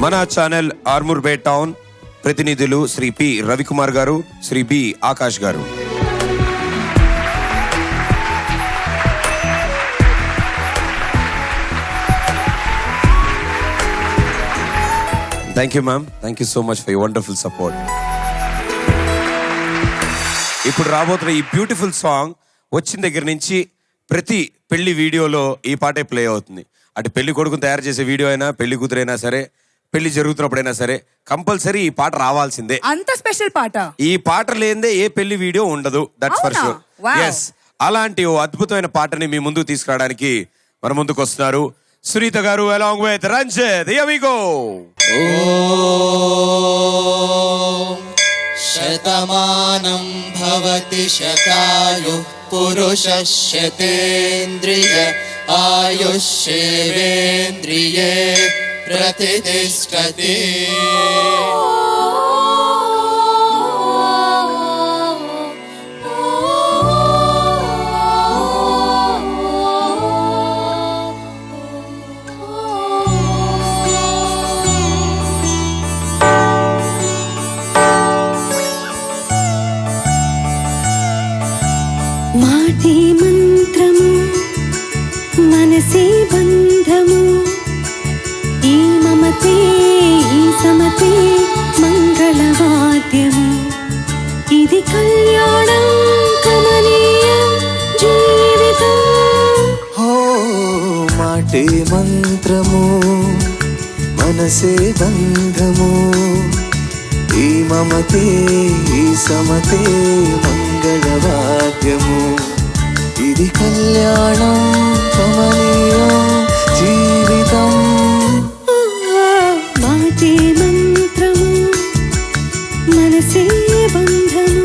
మన ఛానల్ ఆర్మూర్పేట్ టౌన్ ప్రతినిధులు శ్రీ పి రవికుమార్ గారు, శ్రీ బి ఆకాష్ గారు. Thank you ma'am, thank you so much for your wonderful support. ఇప్పుడు రాబోతున్న ఈ బ్యూటిఫుల్ సాంగ్ వచ్చిన దగ్గర నుంచి ప్రతి పెళ్లి వీడియోలో ఈ పాటే ప్లే అవుతుంది. అటు పెళ్లి కొడుకుని తయారు చేసే వీడియో అయినా, పెళ్లి కూతురైనా సరే, పెళ్లి జరుగుతున్నప్పుడైనా సరే కంపల్సరీ ఈ పాట రావాల్సిందే. అంత స్పెషల్ పాట. ఈ పాట లేదే ఏ పెళ్లి వీడియో ఉండదు. That's for sure. ఎస్, అలాంటి ఓ అద్భుతమైన పాటని మీ ముందుకు తీసుకురావడానికి మన ముందుకు వస్తున్నారు సునీత గారు along with Ranjith. Here we go. Shatamanam Bhavati శతాయుః పురుషः శతేంద్రియ ఆయుష్యేవేంద్రియే ప్రతిష్ఠతి. మాటే మంత్రము మనసే బంధము ఈ మమతే ఈ సమతే మంగళవాద్యము ఇది కళ్యాణం కమనీయం జీవితం. ఓ మాటే మంత్రము మనసే బంధము ఈ మమతే ఈ సమతే మంగళవాద్యము ఇది కళ్యాణం కమనీయం జీవితం. మాటే మంత్రము మనసే బంధము.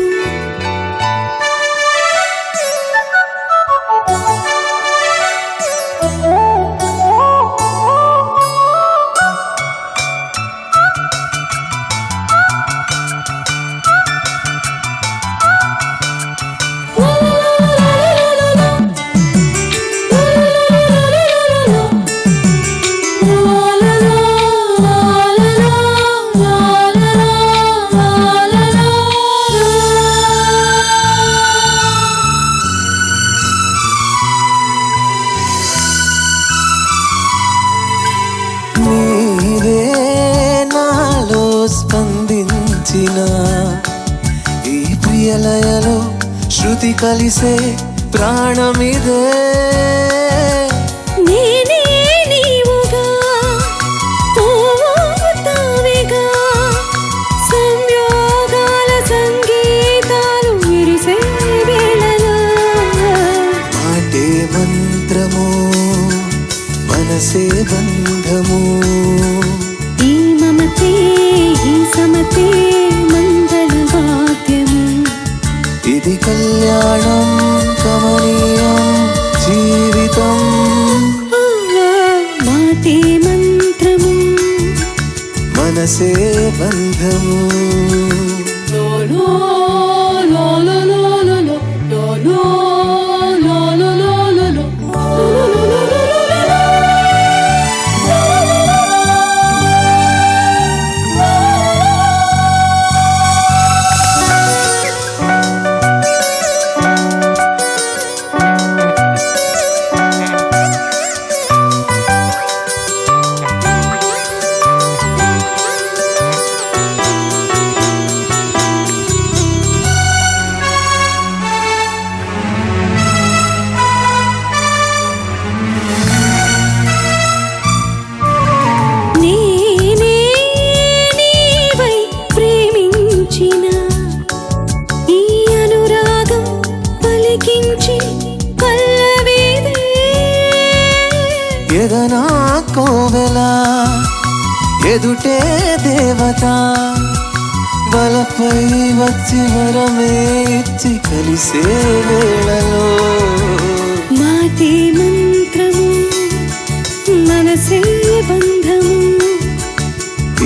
నీవే నాలో స్పందించిన ఈ ప్రియలయలో శృతి కలిసే ప్రాణమిదే. నేనే నీవుగా పోతావిగా సంయోగాల సంగీతాలు విరిసే వేళలో మాటే మంత్రము మనసే బంధము ఈ మమతే ఈ సమతే మంగళవాద్యము ఇది కళ్యాణం కమనీయం జీవితం. మాటే మంత్రము మనసే బంధము. నేనే నీవై ప్రేమించిన ఈ అనురాగం పలికించి పల్లవిదే. ఎదనా కోవెల ఎదుటే దేవత బలపై వచ్చి వరమే ఇచ్చి కలిసే వేళలో మాటే మంత్రము మనసే బంధము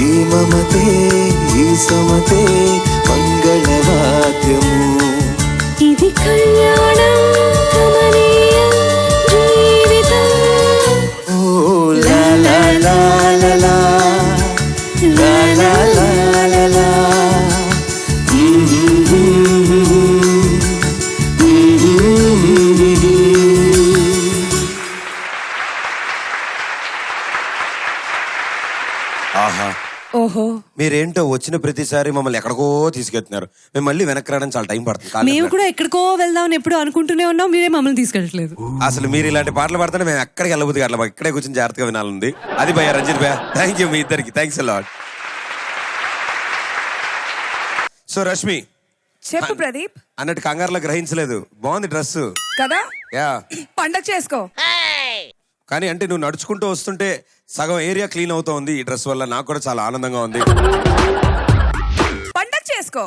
ఈ మమతే ఈ సమతే మంగళవాద్యము ఇది కళ్యాణం కమనీయం జీవితం. ఓ లా లా లా లా లా లా లా లా లా లా. ఆహా, ఓహో, మీరేంటో వచ్చిన ప్రతిసారి మమ్మల్ని ఎక్కడికో తీసుకెళ్తున్నారు. మేము మళ్ళీ వెనక్కి రావడానికి చాలా టైం పడుతుంది. కాళ్ళు మేము కూడా ఎక్కడికో వెళ్దామని ఎప్పుడు అనుకుంటూనే ఉన్నాం, మీరే మమ్మల్ని తీసుకెళ్ళట్లేదు. అసలు మీరు ఇలాంటి పాటలు పాడితే మేము ఎక్కడికి వెళ్ళబోద్దు అట్లా మాకు ఇక్కడే కూర్చొని జాగ్రత్తగా వినాలంది. అది భయ్యా రంజిత్ భయ్యా, థ్యాంక్ యూ మీ ఇద్దరికి, థ్యాంక్స్ అలాట్. సో రష్మి చెప్పు ప్రదీప్. అన్నట్టు కంగారులో గ్రహించలేదు, బాగుంది డ్రెస్ కదా, యా. పండగ చేసుకో. కానీ అంటే నువ్వు నడుచుకుంటూ వస్తుంటే సగం ఏరియా క్లీన్ అవుతా ఉంది ఈ డ్రెస్ వల్ల. నాకు కూడా చాలా ఆనందంగా ఉంది. పండగ చేసుకో.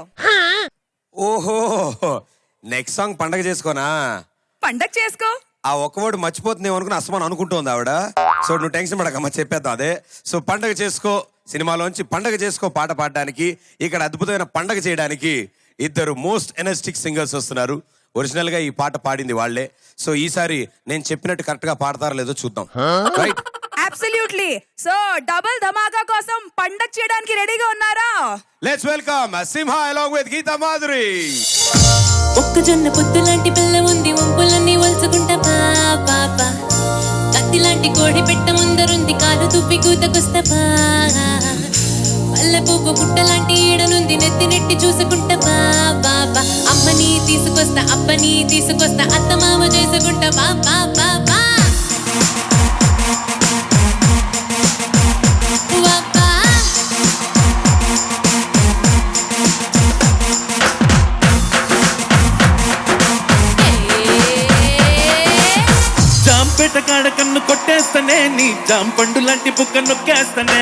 ఓహో, నెక్స్ట్ సాంగ్ పండగ చేసుకోనా? పండగ చేసుకో. ఆ ఒక్క వర్డ్ మర్చిపోతుందేమో అనుకుని అసమాన్ అనుకుంటోంది ఆవిడ. సో నువ్వు టెన్షన్ పడకమ్మ, చెప్పేద్దాం అదే. సో పండగ చేసుకో సినిమాలోంచి పండగ చేసుకో పాట పాడడానికి, ఇక్కడ అద్భుతమైన పండగ చేయడానికి ఇద్దరు మోస్ట్ ఎనర్జెటిక్ సింగర్స్ వస్తున్నారు. ఒరిజినల్ గా ఈ పాట పాడింది వాళ్లే. సో ఈసారి నేను చెప్పినట్టు కరెక్ట్ గా పాడతారో లేదో చూద్దాం. రైట్? అబ్సల్యూట్లీ. సో డబుల్ ధమాకా కోసం పండగ చేయడానికి రెడీగా ఉన్నారా? Let's welcome Simha along with Geetha Madhuri. ఒక్కజొన్న పొత్తు లాంటి పిల్ల ఉంది, వంపులన్నీ వలుచుకుంటా బాబా. కత్తి లాంటి కోడి పెట్ట ముందరుంది, కాలు తుప్పి కూతకొస్తా పల్లె పువ్వు పుట్ట లాంటి ఈడనుంది, నెత్తి నెట్టి చూసుకుంటా బాబా. అమ్మని తీసుకొస్తా, అబ్బని తీసుకొస్తా, అత్త మామ చేసుకుంటా బాబా. జాంపేట కాడ కన్ను కొట్టేస్తానే, నీ జాంపండు లాంటి బుక్క నొక్కేస్తానే.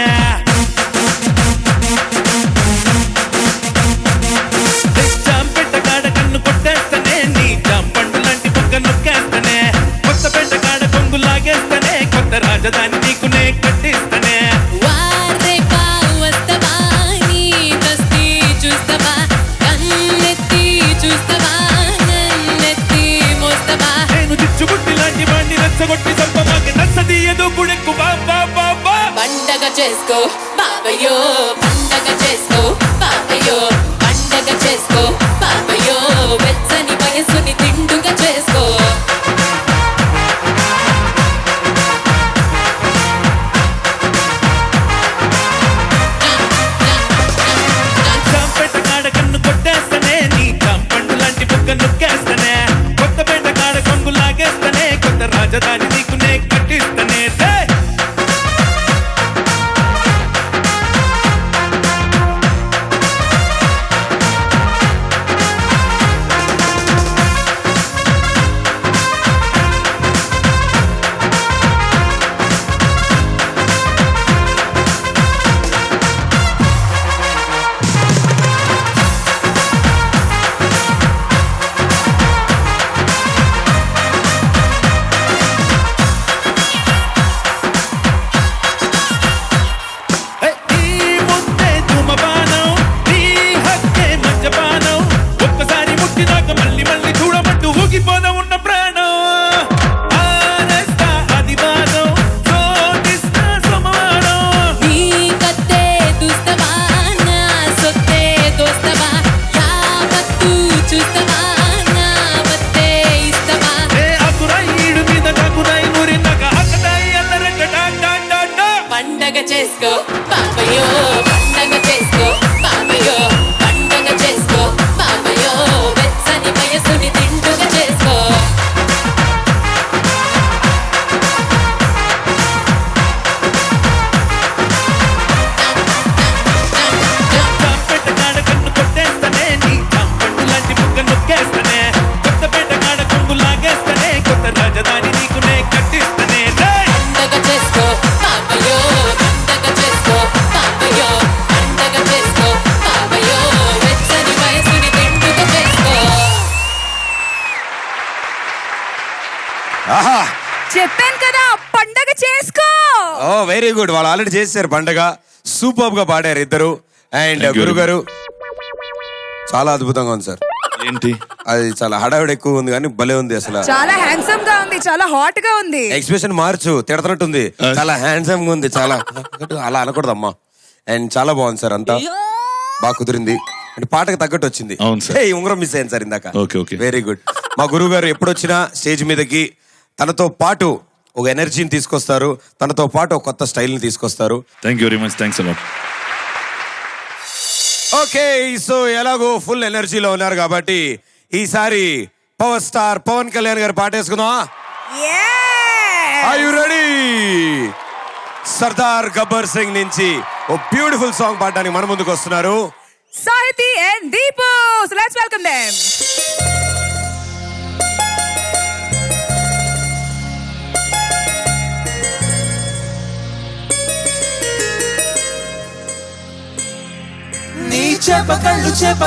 జాంపేట కాడ కన్ను కొట్టేస్తానే, నీ జాంపండు లాంటి బుక్క నొక్కేస్తానే. కొత్తపేట కాడ కొంగు లాగేస్తానే, కొత్త రాజధాని నీకునే కట్టిస్తానే. పండగ చేసుకో బాబయ్యో, పండగ చేసుకో బాబయ్యో, పండగ చేసుకో బాబయ్యో, వెచ్చని వయసుని తిండుగా చేసుకో. జాంపేట కాడ కన్ను కొట్టేస్తానే, నీ జాంపండు లాంటి బుక్క నొక్కేస్తానే. కొత్తపేట కాడ కొంగు లాగేస్తానే, కొత్త రాజధాని నీకునే కట్టిస్తానే. పండగ చేసుకో బాబయ్యో, పండగ చేసుకో బాబయ్యో, పండగ చేసుకో బాబయ్యో, వెచ్చని వయసుని తిండుగా చేసుకో. జాంపేట కాడ కన్ను కొట్టేస్తానే, నీ జాంపండు లాంటి బుక్క నొక్కేస్తానే. కొత్తపేట కాడ కొంగు లాగేస్తానే, కొత్త రాజధాని నీకునే కట్టిస్తానే. పండగ చేసుకో బాబయ్యో, పండగ చేసుకో బాబయ్యో, పండగ చేసుకో బాబయ్యో, వెచ్చని వయసుని తిండుగా చేసుకో. ఆహా, చెప్పాను కదా పండగ చేసుకో. ఓ వెరీ గుడ్. వాళ్ళు ఆల్రెడీ చేశారు పండగ, సూపర్ గా పాడారు ఇద్దరు. అండ్ గురుగారు చాలా అద్భుతంగా ఉంది సార్. ఏంటి అది చాలా హడావిడి ఎక్కువ ఉంది కానీ భలే ఉంది అసలు. చాలా హ్యాండ్సమ్ గా ఉంది, చాలా హాట్ గా ఉంది. ఎక్స్ప్రెషన్ మార్చు, తిడతనట్టుంది. చాలా హ్యాండ్సమ్ గా ఉంది, చాలా అలా అనకూడదమ్మా. అండ్ చాలా బాగుంది సార్, అంతా బాగా కుదిరింది. అంటే పాటకు తగ్గట్టు వచ్చింది. అవును సార్. ఈ ఉంగరం మిస్ అయింది సార్ ఇందాక. Okay okay, very good. మా గురువు గారు ఎప్పుడు వచ్చినా స్టేజ్ మీదకి తనతో పాటు ఒక ఎనర్జీని తీసుకొస్తారు, తనతో పాటు ఒక కొత్త స్టైల్ ని తీసుకొస్తారు. Thank you very much, thanks a lot. Okay, so ఎలాగో ఫుల్ ఎనర్జీలో ఉన్నారు కాబట్టి ఈసారి పవర్ స్టార్ పవన్ కళ్యాణ్ గారు పాట వేసుకుందామా? Are you ready? Sardar Gabbar Singh నుంచి ఓ బ్యూటిఫుల్ సాంగ్ పాడడానికి మన ముందుకు వస్తున్నారు Sahithi and Deepu. So let's welcome them. చేప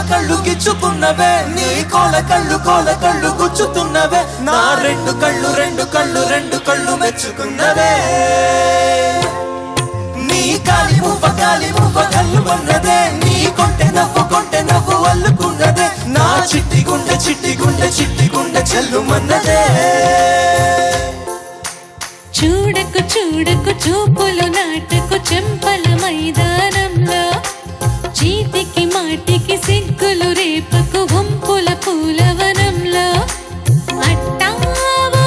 కళ్ళు గిచ్చుకున్నవే నీ కోల కళ్ళు గుచ్చుతున్నవే నా రెండు కళ్ళు మెచ్చుకున్నవే నీ కాలి మువ్వ కళ్ళు అన్నదే నీ కొంటె నవ్వు అల్లుకున్నదే నా చిట్టి గుండె చెల్లుమన్నదే చూడకు చూపులు నాటకు చెంపల మైదానంలో చీతికి మాటికి సిగ్గులు రేపకు వంపుల పూలవనంలో అట్టావో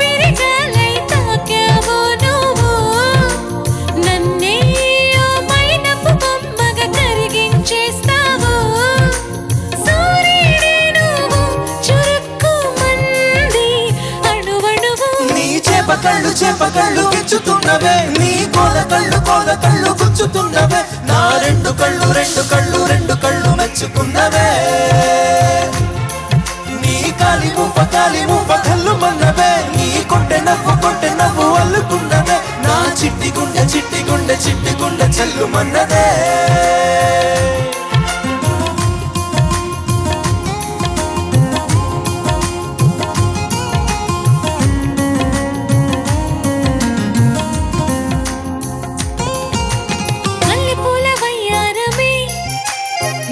పిరిగాలై తాకావో నువ్వు నన్నే ఓ మైనపు బొమ్మగా కరిగించేస్తావు సూర్యుడే నువ్వు చురుక్కు మంది అణువణువు నీ చేప కళ్ళు గిచ్చుతున్నవే నీ కోల కళ్ళు గుచ్చుతున్నవే నా రెండు కళ్ళు మెచ్చుకున్నవే నీ కాలి మువ్వ కళ్ళు మన్నవే నీ కొంటె నవ్వు అల్లుకున్నవే నా చిట్టి గుండె చెల్లుమన్నదే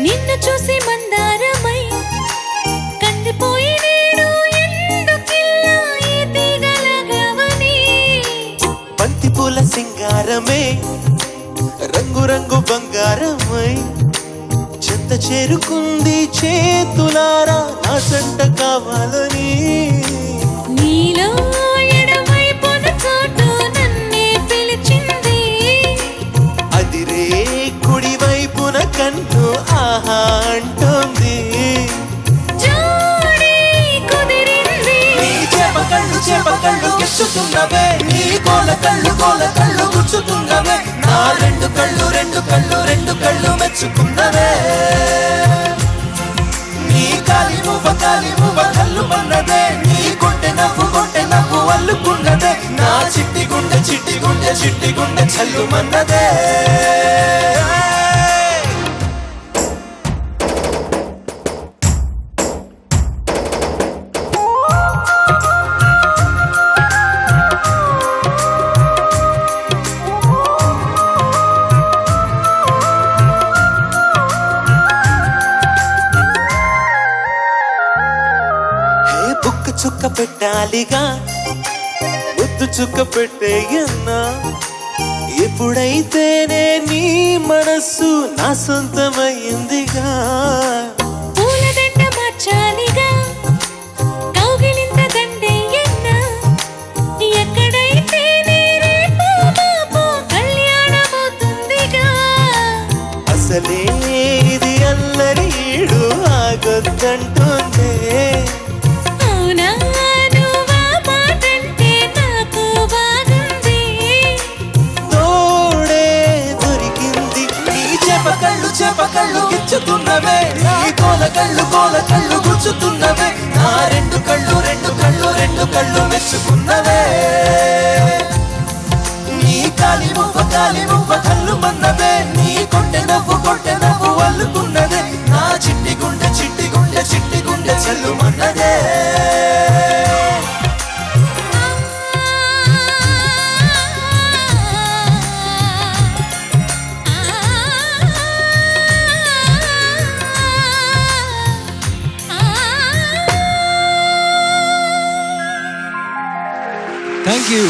నిన్ను చూసి మందారమై కందిపోయి నేను ఎందుకిల్లా ఈ తీగలగవని బంతి పూల సింగారమే రంగు బంగారమై చెత్త చేరుకుంది చేతులారా నా సంట కావాలని నీలో ఎడమైపోన చోటు నన్నే పిలిచింది అదిరే కుడి వైపున కన్ను ఆహా అంటోంది జోడి కుదిరింది నీ చేప కళ్ళు గిచ్చుతున్నవే నీ కోల కళ్ళు గుచ్చుతున్నవే నా రెండు కళ్ళు మెచ్చుకున్నవే నీ కాలి మువ్వ కళ్ళు మన్నదే నీ కొంటె నవ్వు అల్లుకున్నదే నా చిట్టి గుండె చెల్లుమన్నదే చుక్క పెట్టాలిగా ముద్దు చుక్క పెట్టేయన్నా ఎప్పుడైతేనే నీ మనస్సు నా సొంతమైందిగా పూలదండ మార్చాలిగా కౌగిలింత దండేయన్నా ఎక్కడైతేనే రేపు మాపు కళ్యాణమవుతుందిగా అసలే ఇది అల్లరి ఈడు ఆగొద్దంటుందే చేప కళ్ళు గిచ్చుతున్నవే నీ కోల కళ్ళు గుచ్చుతున్నవే నా రెండు కళ్ళు మెచ్చుకున్నవే నీ కాలి మువ్వ కళ్ళు మన్నవే నీ కొంటె నవ్వు అల్లుకున్నదే నా చిట్టి గుండె చెల్లుమన్నదే thank you.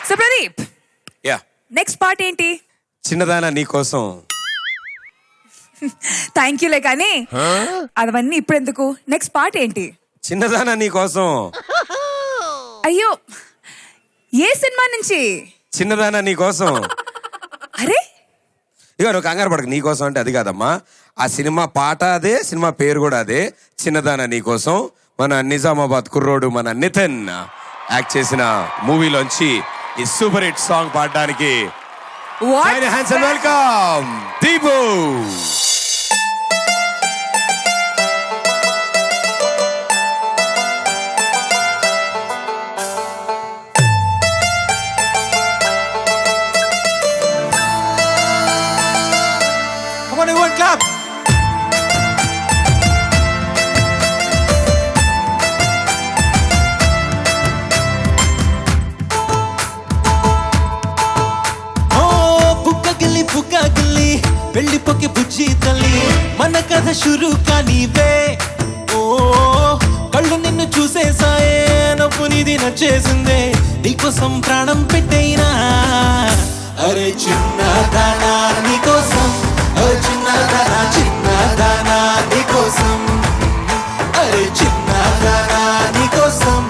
So Pradeep, yeah, next part ఏంటి? చిన్నదానా నీకోసం. థ్యాంక్ యూలే కానీ అవన్నీ ఇప్పుడు ఎందుకు? నెక్స్ట్ పార్ట్ ఏంటి? చిన్నదానా నీకోసం. అయ్యో, ఏ సినిమా నుంచి? చిన్నదానా నీకోసం. అరే ఇక నువ్వు కంగారు పడకు, నీకోసం అంటే అది కాదమ్మా, ఆ సినిమా పాట అదే, సినిమా పేరు కూడా అదే, చిన్నదానా నీకోసం. మన నిజామాబాద్ కుర్రోడు మన నితిన్ యాక్ట్ చేసిన మూవీలోంచి ఈ సూపర్ హిట్ సాంగ్ పాడడానికి వెల్కమ్ దీపు. clap. బుక్క గిల్లి వెళ్ళిపోకే బుజ్జి తల్లి మన కథ షురు కానీవే ఓ కళ్ళు నిన్ను చూసేసాయే నవ్వు నీది నచ్చేసిందే నీకోసం ప్రాణం పెట్టైనా అరే చిన్నదానా నీకోసం చిన్నదానా చిన్నదానా నీకోసం అరే చిన్నదానా నీకోసం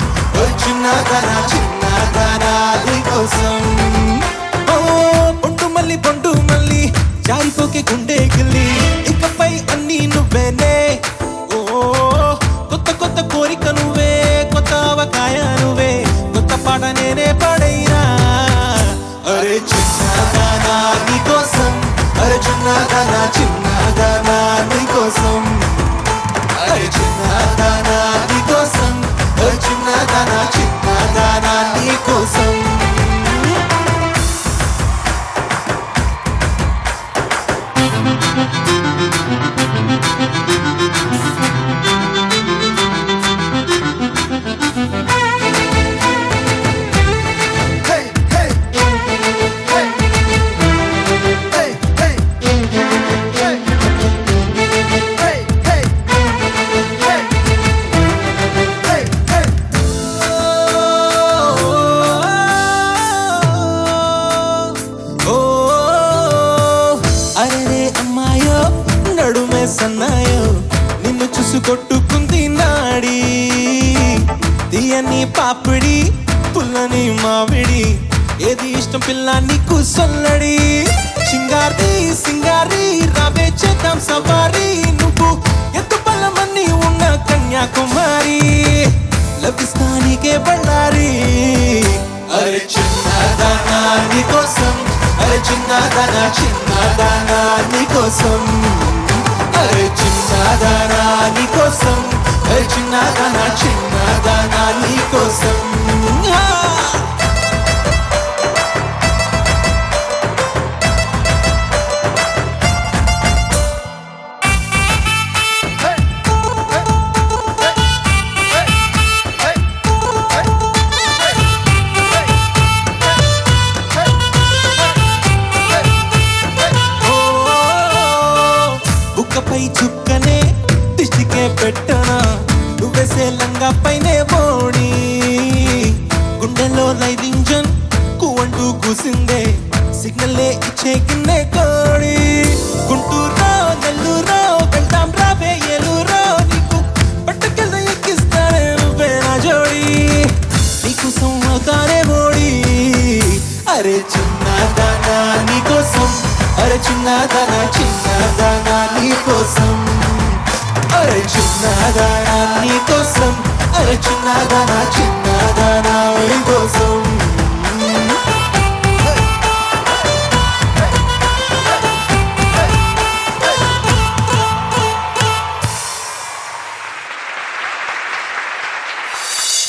చిన్నదానా చిన్నదానా నీకోసం పండు మళ్ళీ జారిపోకే గుండె గిల్లి ఇకపై అన్ని నువ్వేనే ఓ కొత్త కొత్త కోరిక నువ్వే కొత్త అవకాయ నువ్వే కొత్త పాట నేనే పాడైనా అరే చిన్నదానా నీకోసం అరే చిన్నదానా చిన్నదానా నీకోసం అరే చిన్నదానా నీకోసం అరే చిన్నదానా చిన్నదానా నీకోసం సన్నాయో నిన్ను చూసి కొట్టుకుంది నాడి తీయని పాపిడి పుల్లని మావిడి ఏది ఇష్టం పిల్ల నీకు సొల్లడి సింగారి సింగారి రావే చేద్దాం సవారి నువ్వు ఎంతో బలమని ఉన్న కన్యాకుమారి లభిస్తానికే బళ్ళారి అరే చిన్నదానా నీకోసం అరే చిన్నదానా చిన్నదానా నీకోసం అరే చిన్నదానా నీకోసం అరే చిన్నదానా చిన్నదానా నీకోసం బుక్కపై చుక్కనే దిష్టికే పెట్టనా నువ్వేసే లంగా పైనే బోడి గుండెలో లైవ్ ఇంజన్ కువంటూ కూసిందే సిగ్నల్లే ఇచ్చే కిన్నే కోడి గుంటూరో నెల్లూరో వెళ్తాం రావే ఏలూరో నీకు పట్టుకెళ్ళ ఎక్కిస్తానే నువ్వే నా జోడి నీకోసం అవుతానే బోడి అరే చిన్నదానా నీకోసం అరే చిన్నదానా చిన్నదానా నీకోసం అరే చిన్నదానా నీకోసం అరే చిన్నదానా చిన్నదానా నీకోసం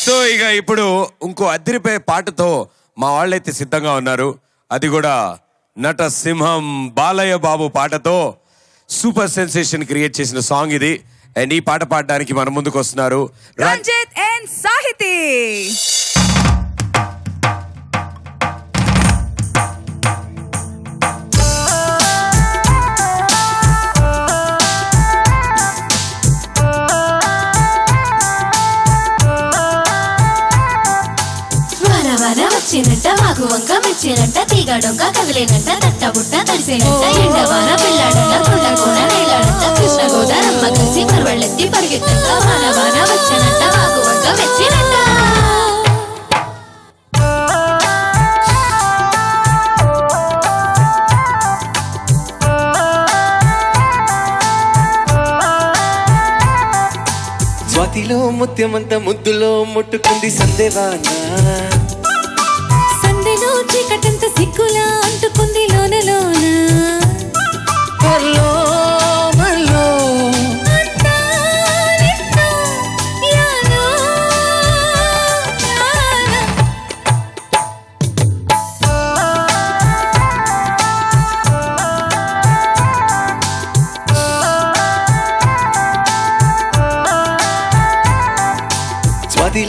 సో ఇక ఇప్పుడు ఇంకో అదిరిపోయే పాటతో మా వాళ్ళైతే సిద్ధంగా ఉన్నారు. అది కూడా నట సింహం బాలయ్య బాబు పాటతో సూపర్ సెన్సేషన్ క్రియేట్ చేసిన సాంగ్ ఇది. అండ్ ఈ పాట పాడడానికి మన ముందుకు వస్తున్నారు రంజిత్ అండ్ సాహితి. వచ్చినంట మాకు వంక మెచ్చినంట తీగ డొంక కదిలేనంట తట్ట బుట్ట తడిసేనంట ఎండవాన పిల్లాడంట కొండ కోన వేలాడంట కృష్ణ గోదారమ్మ కలిసి మరవళ్ళెత్తి పరిగెత్తంట వానవాన వచ్చినంట మాకు వంక మెచ్చినంట. స్వాతిలో ముత్యమంత ముద్దులో ముట్టుకుంది సందేవానా చీకటంత సిక్కులా అంటుకుంది లోన లోన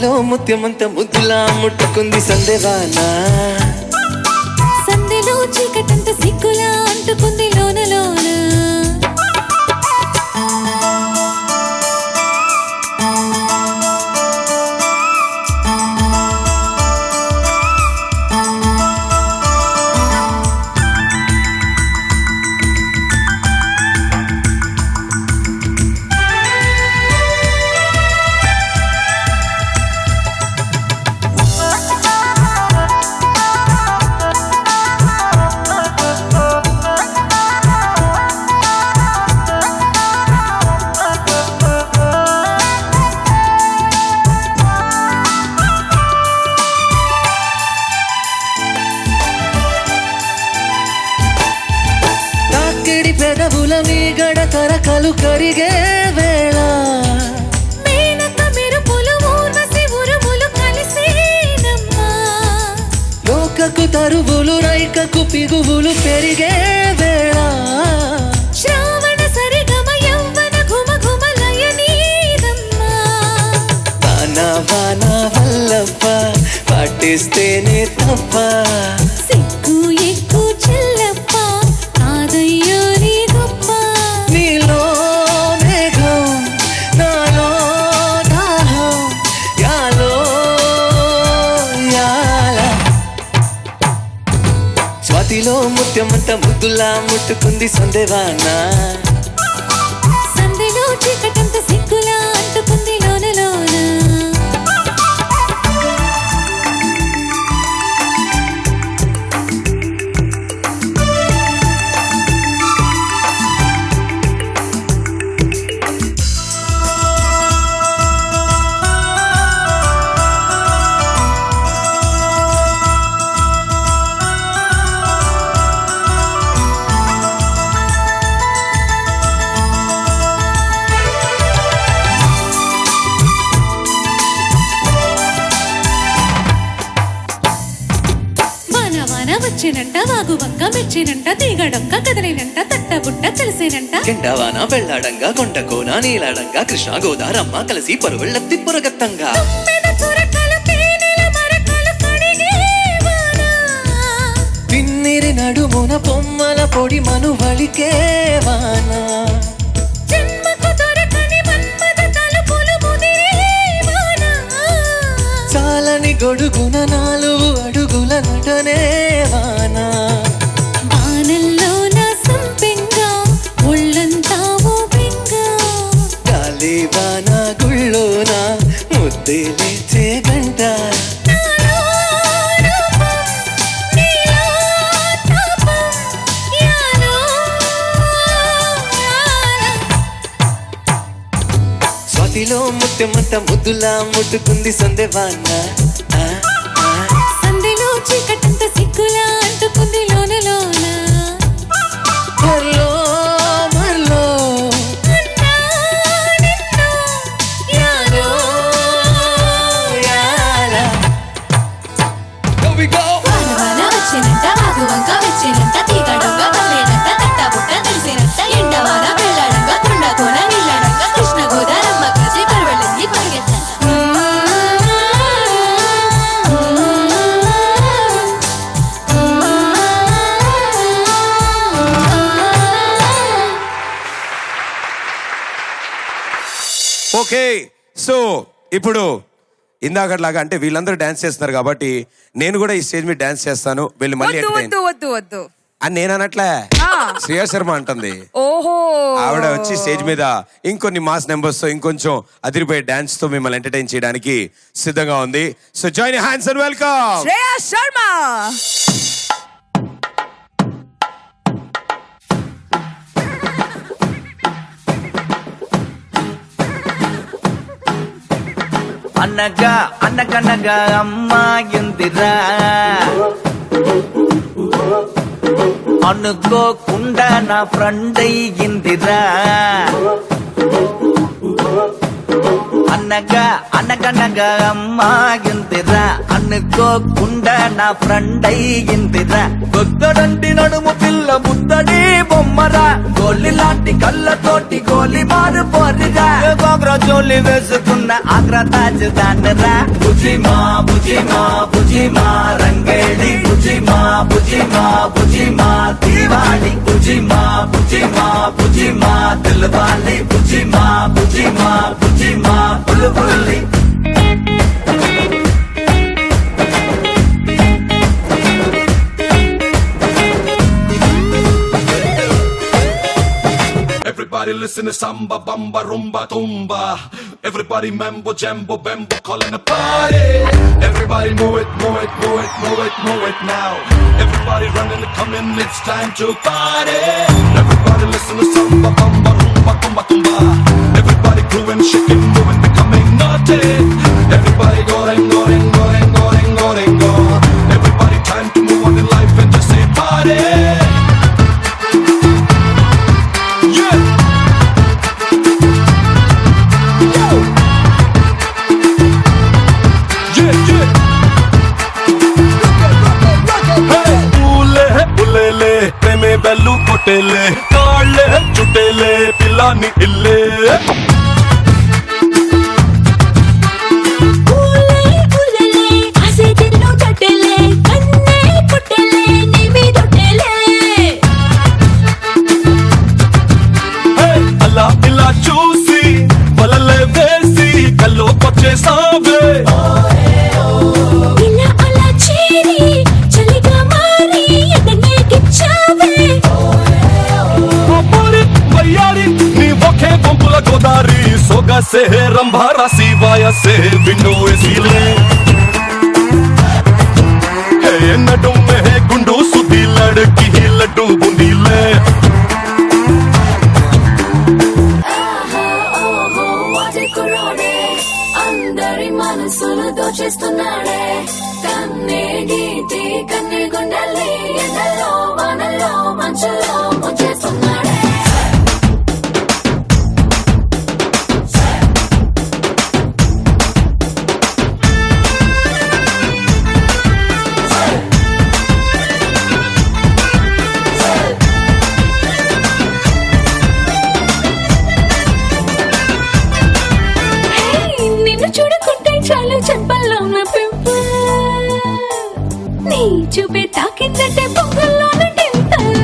స్వాతిలో ముత్యమంత ముద్దులా ముట్టుకుంది సందేవానా సందెలో చీకటంత సిగ్గులా అంటుకుంది లోన లోన పెదవుల మీగడ కరకలు కరిగే వేళ మేనక మెరుపులు ఊర్వశి ఉరుములు కలిసేనమ్మా లోకకు తరువులు రైకకు పిగువులు పెరిగే వేళ శ్రావణ సరిగమ యవ్వన ఘుమ ఘుమ లయనీదమ్మా వానా వానా వల్లప్ప పాటిస్తేనే తప్ప సిగ్గు ఎక్కు చెల్లప్ప కాదయ్యో నీ గొప్ప నీలో మేఘం నాలో దాహం యాలో యాల స్వాతిలో ముత్యమంత ముద్దులా ముట్టుకుంది సందేవానా సందెలో చీకటంత సిగ్గులా అంటుకుంది లోన లోన వచ్చినంట వాగు వంక మెచ్చినంట తీగడొక్క కదలేనంట తట్టబుట్ట కలిసేనంట ఎండవాన వెళ్ళాడంగా కొండ కోన నీలాడంగా కృష్ణ గోదారమ్మ కలిసి పరువెళ్ళెత్తి పొరగత్తంగా పిన్నిరి నడుమున పొమ్మల పొడి మను వళికే వానా చాలని గొడుగున 4 అడుగుల నటనే వానా వానల్లో నా సంపెంగా ఒళ్ళంతా ఓ బెంగా గాలి వాన గుళ్ళోన ముద్దే లేచే గంట స్వాతిలో ముత్యమంత ముద్దులా ముట్టుకుంది సందేవానా సందెలో చీకటంత సిగ్గులా అంటుకుంది లోన లోన మర్లో మర్లో యాలో యాల వాన వచ్చినంట వాగు వంక మెచ్చినంట తీగడొక్క కదలేనంట తట్టబుట్ట తెలిసినంట ఎండవాన వెళ్ళాడంగా కొండ కోన నీళ్ళాడంగా కృష్ణ గోదారమ్మ కలిసి పరువెళ్ళెత్తి పరిగెత్తంట ఓకే సో ఇప్పుడు ఇందాకట్లాగా అంటే వీళ్ళందరూ డాన్స్ చేస్తున్నారు కాబట్టి నేను కూడా ఈ స్టేజ్ మీద డాన్స్ చేస్తాను వీళ్ళు మళ్ళీ వద్దు entertain. వద్దు వద్దు వద్దు అని నేను అనట్లే ఆ. శ్రేయా శర్మ అంటుంది ఓహో ఆవిడ వచ్చి స్టేజ్ మీద ఇంకొన్ని మాస్ నెంబర్స్ తో ఇంకొంచెం అదిరిపోయే డాన్స్ తో మిమ్మల్ని ఎంటర్టైన్ చేయడానికి సిద్ధంగా ఉంది so join hands and welcome Shreya Sharma అనగా అనగనగా అమ్మాయిందిరా అనుకోకుండా నా ఫ్రెండ్ అయ్యిందిరా అనగా అనగనగా అమ్మాయిందిరా అనుకోకుండా నా ఫ్రెండ్ అయ్యిందిరా గొద్దడంటి నడుము పిల్ల ముద్దడి బొమ్మరా గోల్లి లాంటి కళ్ళతోటి గోలి మారు పోరుగా గోగ్రా జోలి వేసుకున్న ఆగ్రా తాజ్ దానరా బుజిమా బుజిమా బుజిమా రంగేడి బుజిమా బుజిమా బుజిమా దీవాడి బుజిమా బుజిమా బుజిమా దిల్వాలి బుజిమా బుజిమా బుజిమా బుల్బుల్లి Everybody listen to samba, bamba, rumba, tumba. Everybody mambo, jambo, bambo, calling a party. Everybody move it, move it, move it, move it, move it now. Everybody running, coming, it's time to party. Everybody listen to samba, bamba, rumba, tumba, tumba. Everybody grooving, shaking, moving, becoming naughty. Everybody going, going, going, going, going, go. Everybody time to move on in life and just say party. Bell కొట్టేలే కాళ్ళే చుట్టేలే పిల్లాన్ని ఇల్లే అలా ఇలా చూసి వలలే వేసి కల్లోకొచ్చేసావే गोदारी सोगा से रंभारा सिवाया से विंडो एसीले है नडू में है गुंडू सुधी लड़की ही लड्डू बूंदीले అందరి మనసులు దోచేస్తున్నాడే కన్నే గీటి కన్నే గుండెల్ని ఎండలో వానల్లో మంచులో ముంచేస్తున్నాడే చాలు చెప్పల్లో ఉన్న పింపుల్ నీ చూపే తాకిందంటే పొంగల్లోన టింపుల్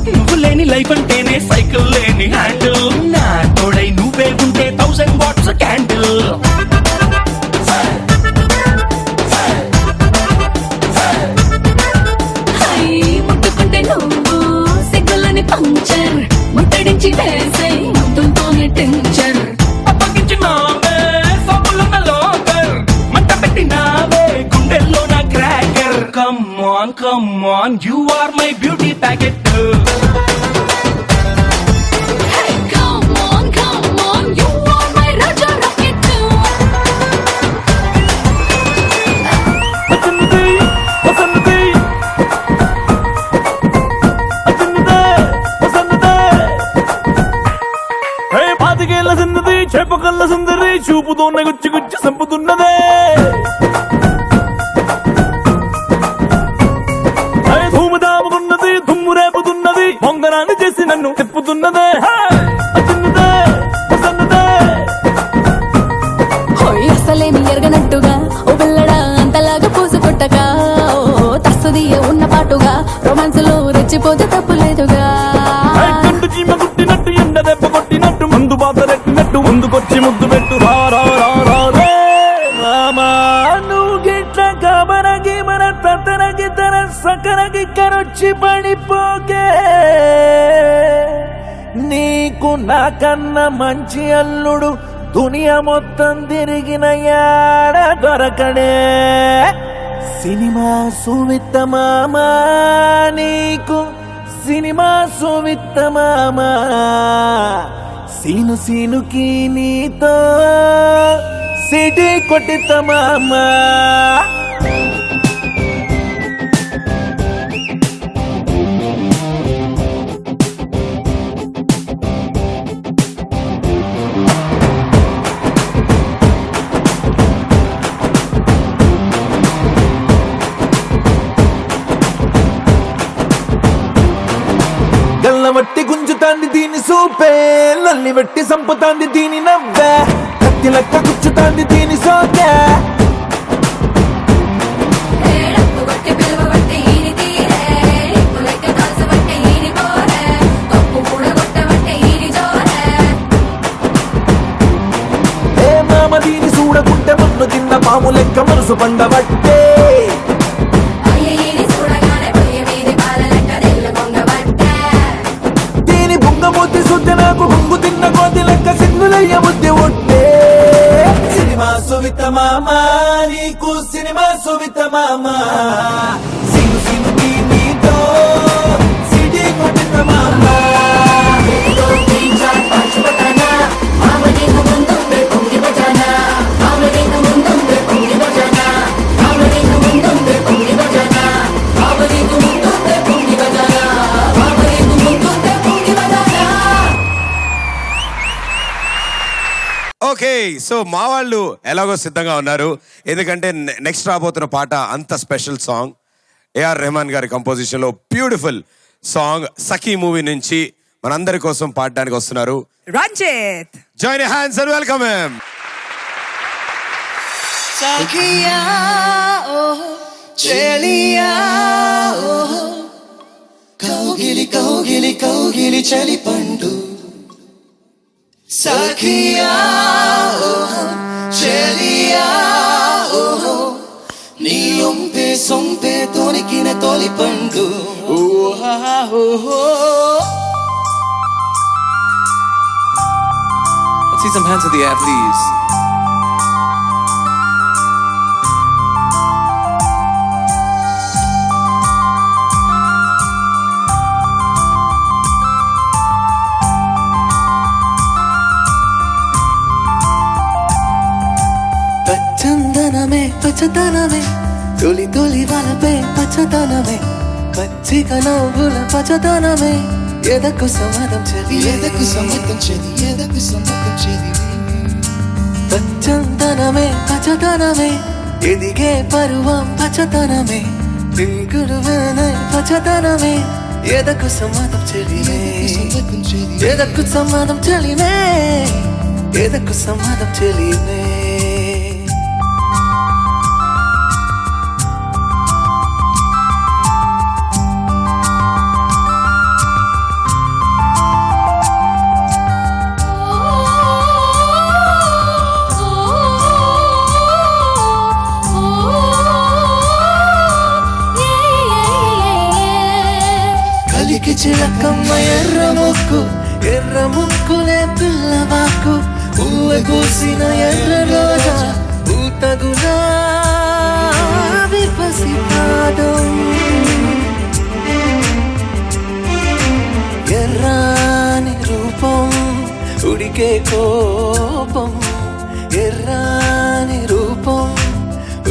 నువ్వు లేని లైఫ్ అంటేనే సైకిల్ లేని హ్యాండిల్ నా తోడై నువ్వే ఉంటే 1000 వాట్స్ క్యాండిల్ ముట్టుకుంటే నువ్వు సిగ్గులని పంచర్ ముట్టడించి వేసే ముద్దుతోనే టెన్షన్ అప్పగించినావే సబ్బులున్న లోకర్ మంట పెట్టినావే గుండెల్లో నా cracker come on you are my beauty packet చేపకల్ల సుందరి చూపుతోన్న గుచ్చి గుచ్చి సంపుతున్నదే ధూముదాముకున్నది దుమ్ము రేపుతున్నది పొంగరాన్ని చేసి నన్ను తిప్పుతున్నదే అసలేమి ఎరగనట్టుగా ఓ పిల్లడా అంతలాగా పూసు కొట్టగా ఓ తస్సుది ఉన్న పాటుగా రొమాన్స్ లో రెచ్చిపోతే తప్పులేదుగా చీమ కుట్టినట్టు ఎండ దెబ్బ కొట్టినట్టు ముందు బాధ రెట్టినట్టు ముందుకొచ్చి ముద్దు పెట్టు నువ్వు గిట్ల కబరగి మన తతనగి తన సకరగి కరొచ్చి పడిపోకే నీకు నాకన్నా మంచి అల్లుడు దునియా మొత్తం తిరిగిన యాడ దొరకడే సినిమా సువిత్త మామా నీకు సినిమా సువిత్త మామా సీను సీనుకి నీతో సిటీ కొట్టిత మామా దీని సూపే లల్లి వెట్టి సంపుతాంది దీని నవ్వే కత్తి లెక్క గుచ్చుతాంది దీని సోకే ఏ మామ దీని చూడకుంటే మన్ను తిన్న పాము లెక్క మనసు పండబట్టే దీని బుంగమూర్తి శుద్ధి నాకు బొంగు తిన్న కోతి లెక్క సింగులయ్య బుద్ధి ఒట్టే సినిమా సువిత మామ నీకు సినిమా సువిత మామ సిను సిను నీతో సిటీ కొట్టిన మామ ఓకే, సో మా వాళ్ళు ఎలాగో సిద్ధంగా ఉన్నారు, ఎందుకంటే నెక్స్ట్ రాబోతున్న పాట అంత స్పెషల్ సాంగ్. ఏఆర్ రెహమాన్ గారి కంపోజిషన్ లో బ్యూటిఫుల్ సాంగ్ సఖీ మూవీ నుంచి మనందరి కోసం పాడడానికి వస్తున్నారు Ranjith. Join hands and welcome him. సఖియా ఓ చెలియా ఓ కౌగిలి కౌగిలి కౌగిలి చలి పండు సఖియా ఓ చెలియా ఓ నీ ఒంపే సొంపే తొణికిన తొలి పండు Let's see some hands in the air, please. పచ్చందనమే పచ్చదనమే తొలి తొలి వలపే పచ్చదనమే పచ్చిక నవ్వుల పచ్చదనమే ఎదకు సమ్మతం చెలి ఎదకు సమ్మతం చెలి ఎదకు సమ్మతం చెలి పచ్చందనమే పచ్చదనమే ఎదిగే పరువం పచ్చదనమే దిగుడువనే పచ్చదనమే ఎదకు సమ్మతం చెలినే ఎదకు సమ్మతం చెలినే ఎదకు సమ్మతం చెలినే చిలకమ్మ ఎర్ర ముక్కులే పిల్లవాకు పువ్వ కూసిన ఎర్ర రోజా పూత గులాబీ పసిపాదం ఎర్రాని రూపం ఉడికే కోపం ఎర్రాని రూపం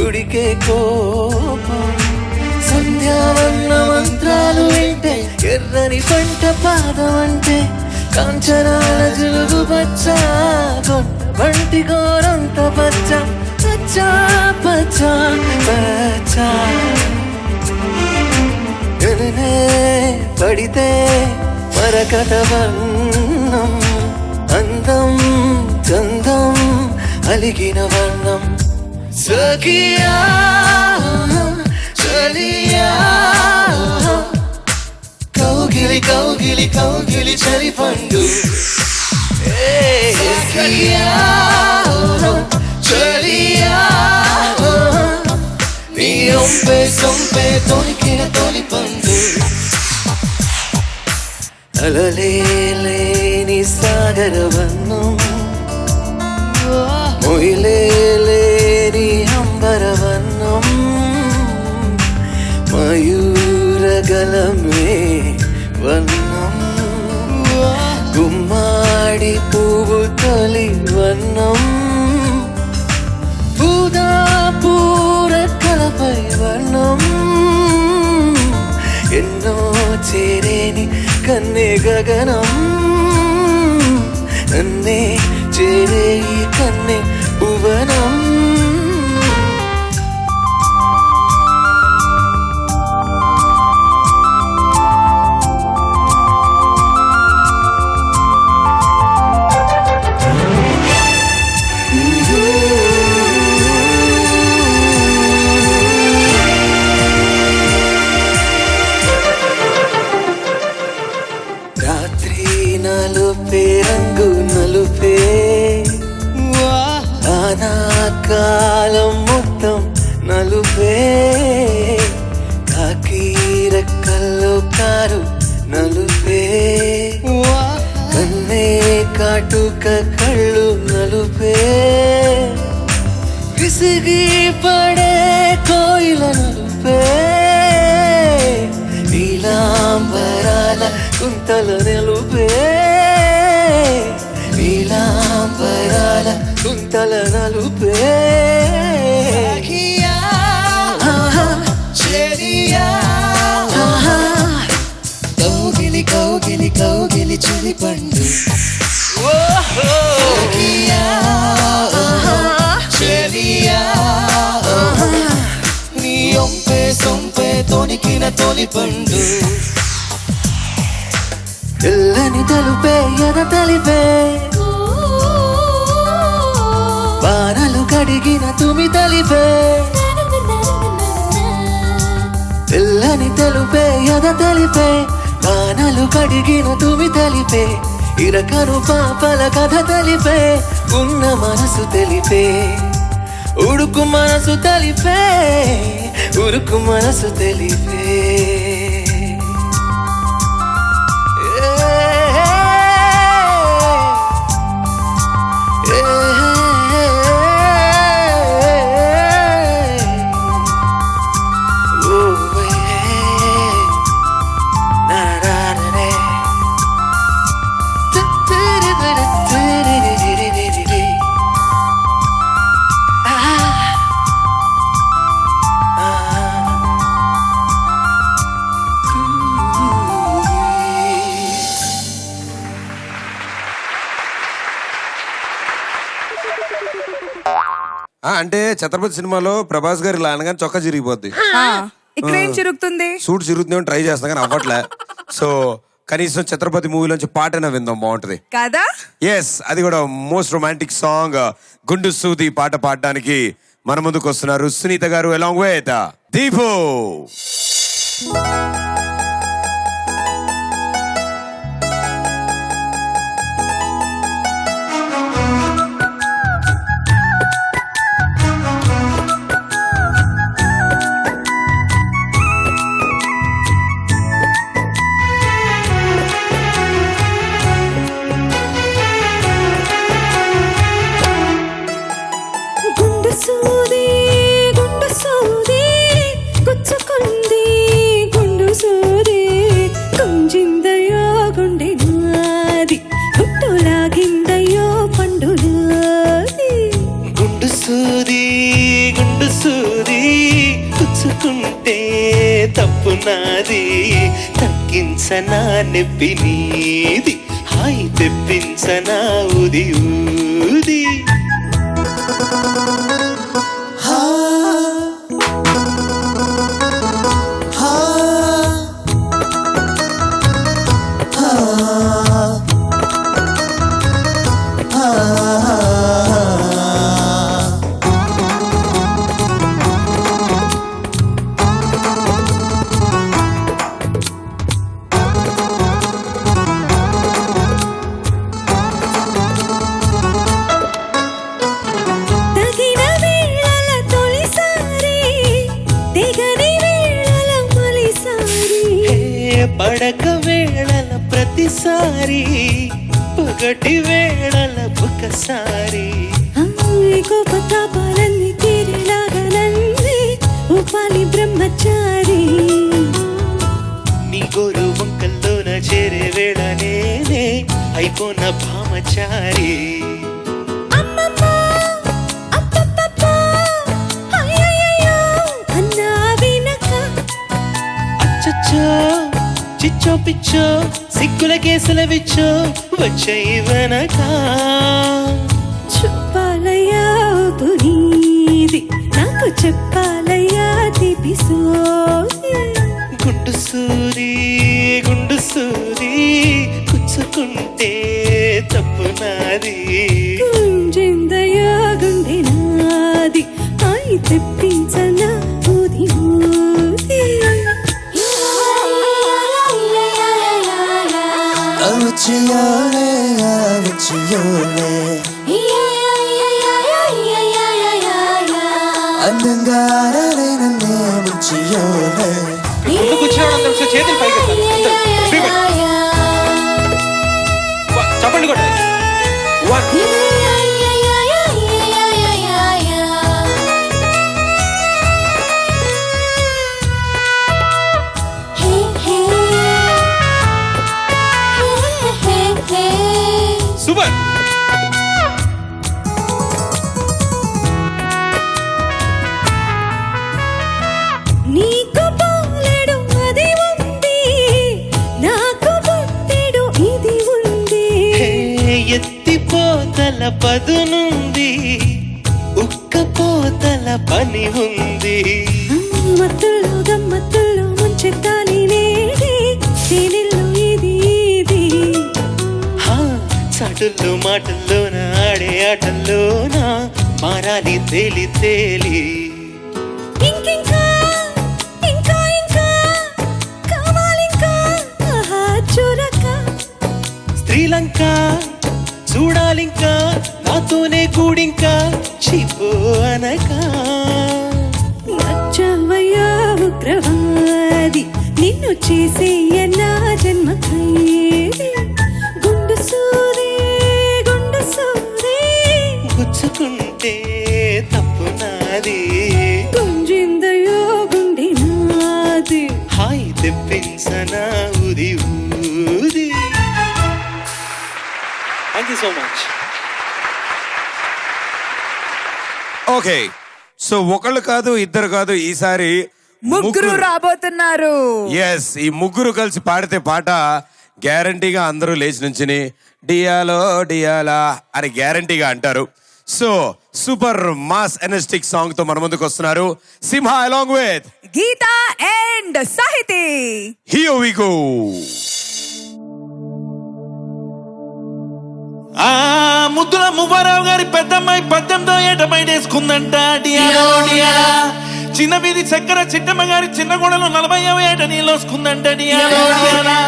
ఉడికే కోపం సంధ్యావన్న మంత్రాలు వింటే ఎర్రని పంట పాదం అంటే కాంచనాల జులుగు పచ్చ కొండ వంటి గోరంత పచ్చ పచ్చ పచ్చ పచ్చ ఎననే పడితే మరకత వర్ణం అందం చందం అలిగిన వర్ణం సఖియా చలియా కౌగిలి కౌగిలి కౌగిలి చలి పండు సఖియా చలియా నీ ఒంపే సొంపే తొలికిన తొలి పండు అలలేని సాగరవన్నం మొయిలేని అంబరవన్నం మయూరగలమే వన్నం గుమ్మాడి పువ్వు తొలి వన్నం పూదా పూర కలపై వర్ణం ఎన్నో చేరేని కన్నే గగనం నన్నే చేరే ఈ కన్నే భువనం నలుపే కన్నే కాటుక కళ్ళు నలుపే విసిగి పడే కోయిల నలుపే నీలాంబరాల కుంతల నలుపే నీలాంబరాల కుంతల నలుపే కౌగిలి కౌగిలి కౌగిలి చులి పండు నీ ఒంపే సొంపే తొనికిన తొలి పండు తెల్లని తలుపే ఎద తలిపే వానలు కడిగిన తుమి తలిపే తెల్లని తెలుపే ఎద తెలిపే వానలు కడిగిన తుమి తెలిపే ఇరకను పాపల కథ తెలిపే ఉన్న మనసు తెలిపే ఉడుకు మనసు తెలిపే ఉరుకు మనసు తెలిపే అంటే ఛత్రపతి సినిమాలో ప్రభాస్ గారు ఇలా అనగానే చొక్కా చిరిగిపోద్ది, ఇక్కడ ఏం చిరుగుతుంది? సూట్ చిరుగుతుందేమో ట్రై చేస్తాం కానీ అవ్వట్లే. సో కనీసం ఛత్రపతి మూవీలోంచి పాటైనా విందాం, బాగుంటది కదా? ఎస్, అది కూడా మోస్ట్ రొమాంటిక్ సాంగ్ గుండు సూది పాట పాడడానికి మన ముందుకు వస్తున్నారు సునీత గారు అలాంగ్ విత్ దీపు. తప్పు నాది తగ్గించనా నెప్పి నీది హాయి తెప్పించనా ఊది ఊది పడక వేళల ప్రతిసారి పగటి వేళల ఒకసారి కోపతాపాలన్నీ తీరిలాగనంది ఉపాలి బ్రహ్మచారి నీ గోరు వంకల్లోన చేరే వేళ నేనే అయిపోన భామచారి చిచ్చో పిచ్చో సిగ్గుల కేసుల విచ్చో వచ్చేయి వెనక చెప్పాలయ్యా పునీది నాకు చెప్పాలయ్యా తీపిసోది గుండు సూరి కుచ్చుకుంటే తప్పు నాది గుంజెందయ్యా గుండె నాది అయి తెప్పించనా ఊది ఊది అందంగా చేతులు పైకి మాటల పదునుంది, ఉక్కపోతల పని ఉంది. మత్తుల్లో గమ్మత్తుల్లో ముంచెత్తాలి నేడి, తేలిల్లు ఇది ఇది. చాటుల్లో మాటల్లోన ఆడే ఆటల్లోన మారాలి తేలి తేలి. ఇంకింకా ఇంకా ఇంకా కావాలింకా ఆహా చురక. శ్రీలంక చూడాలింకా, నాతోనే కూడింకా చిపో అనక. నచ్చవయ్యా ఉగ్రవాది, నిన్ను చేసేయ నా జన్మ ఖైదీ. గుండు సూది గుండు సూది, గుచ్చుకుంటే తప్పు నాది. గుంజిందయో గుండె నాది. హాయ్ తెప్పించనా ఊది ఊది. Thank you so much. Okay, so ఒకళ్ళు కాదు ఇద్దరు కాదు, ఈసారి ముగ్గురు రాబోతున్నారు. ఎస్, ఈ ముగ్గురు కలిసి పాడితే పాట గ్యారంటీగా అందరూ లేచి నుంచుని డియాలో డియాలా అని గ్యారంటీగా అంటారు. So super mass energetic song తో మన ముందుకు వస్తున్నారు Simha along with Geetha and Sahithi. Here we go. ముద్దుల మువ్వారావు గారి పెద్దమ్మాయి 18వ ఏట బయటేసుకుందంట. డియాలో డియాలా. చిన్న వీధి చక్కెర చిట్టమ్మ గారి చిన్న గోడలో 40వ ఏట నీళ్ళొసుకుందంట. డియాలో డియాలా.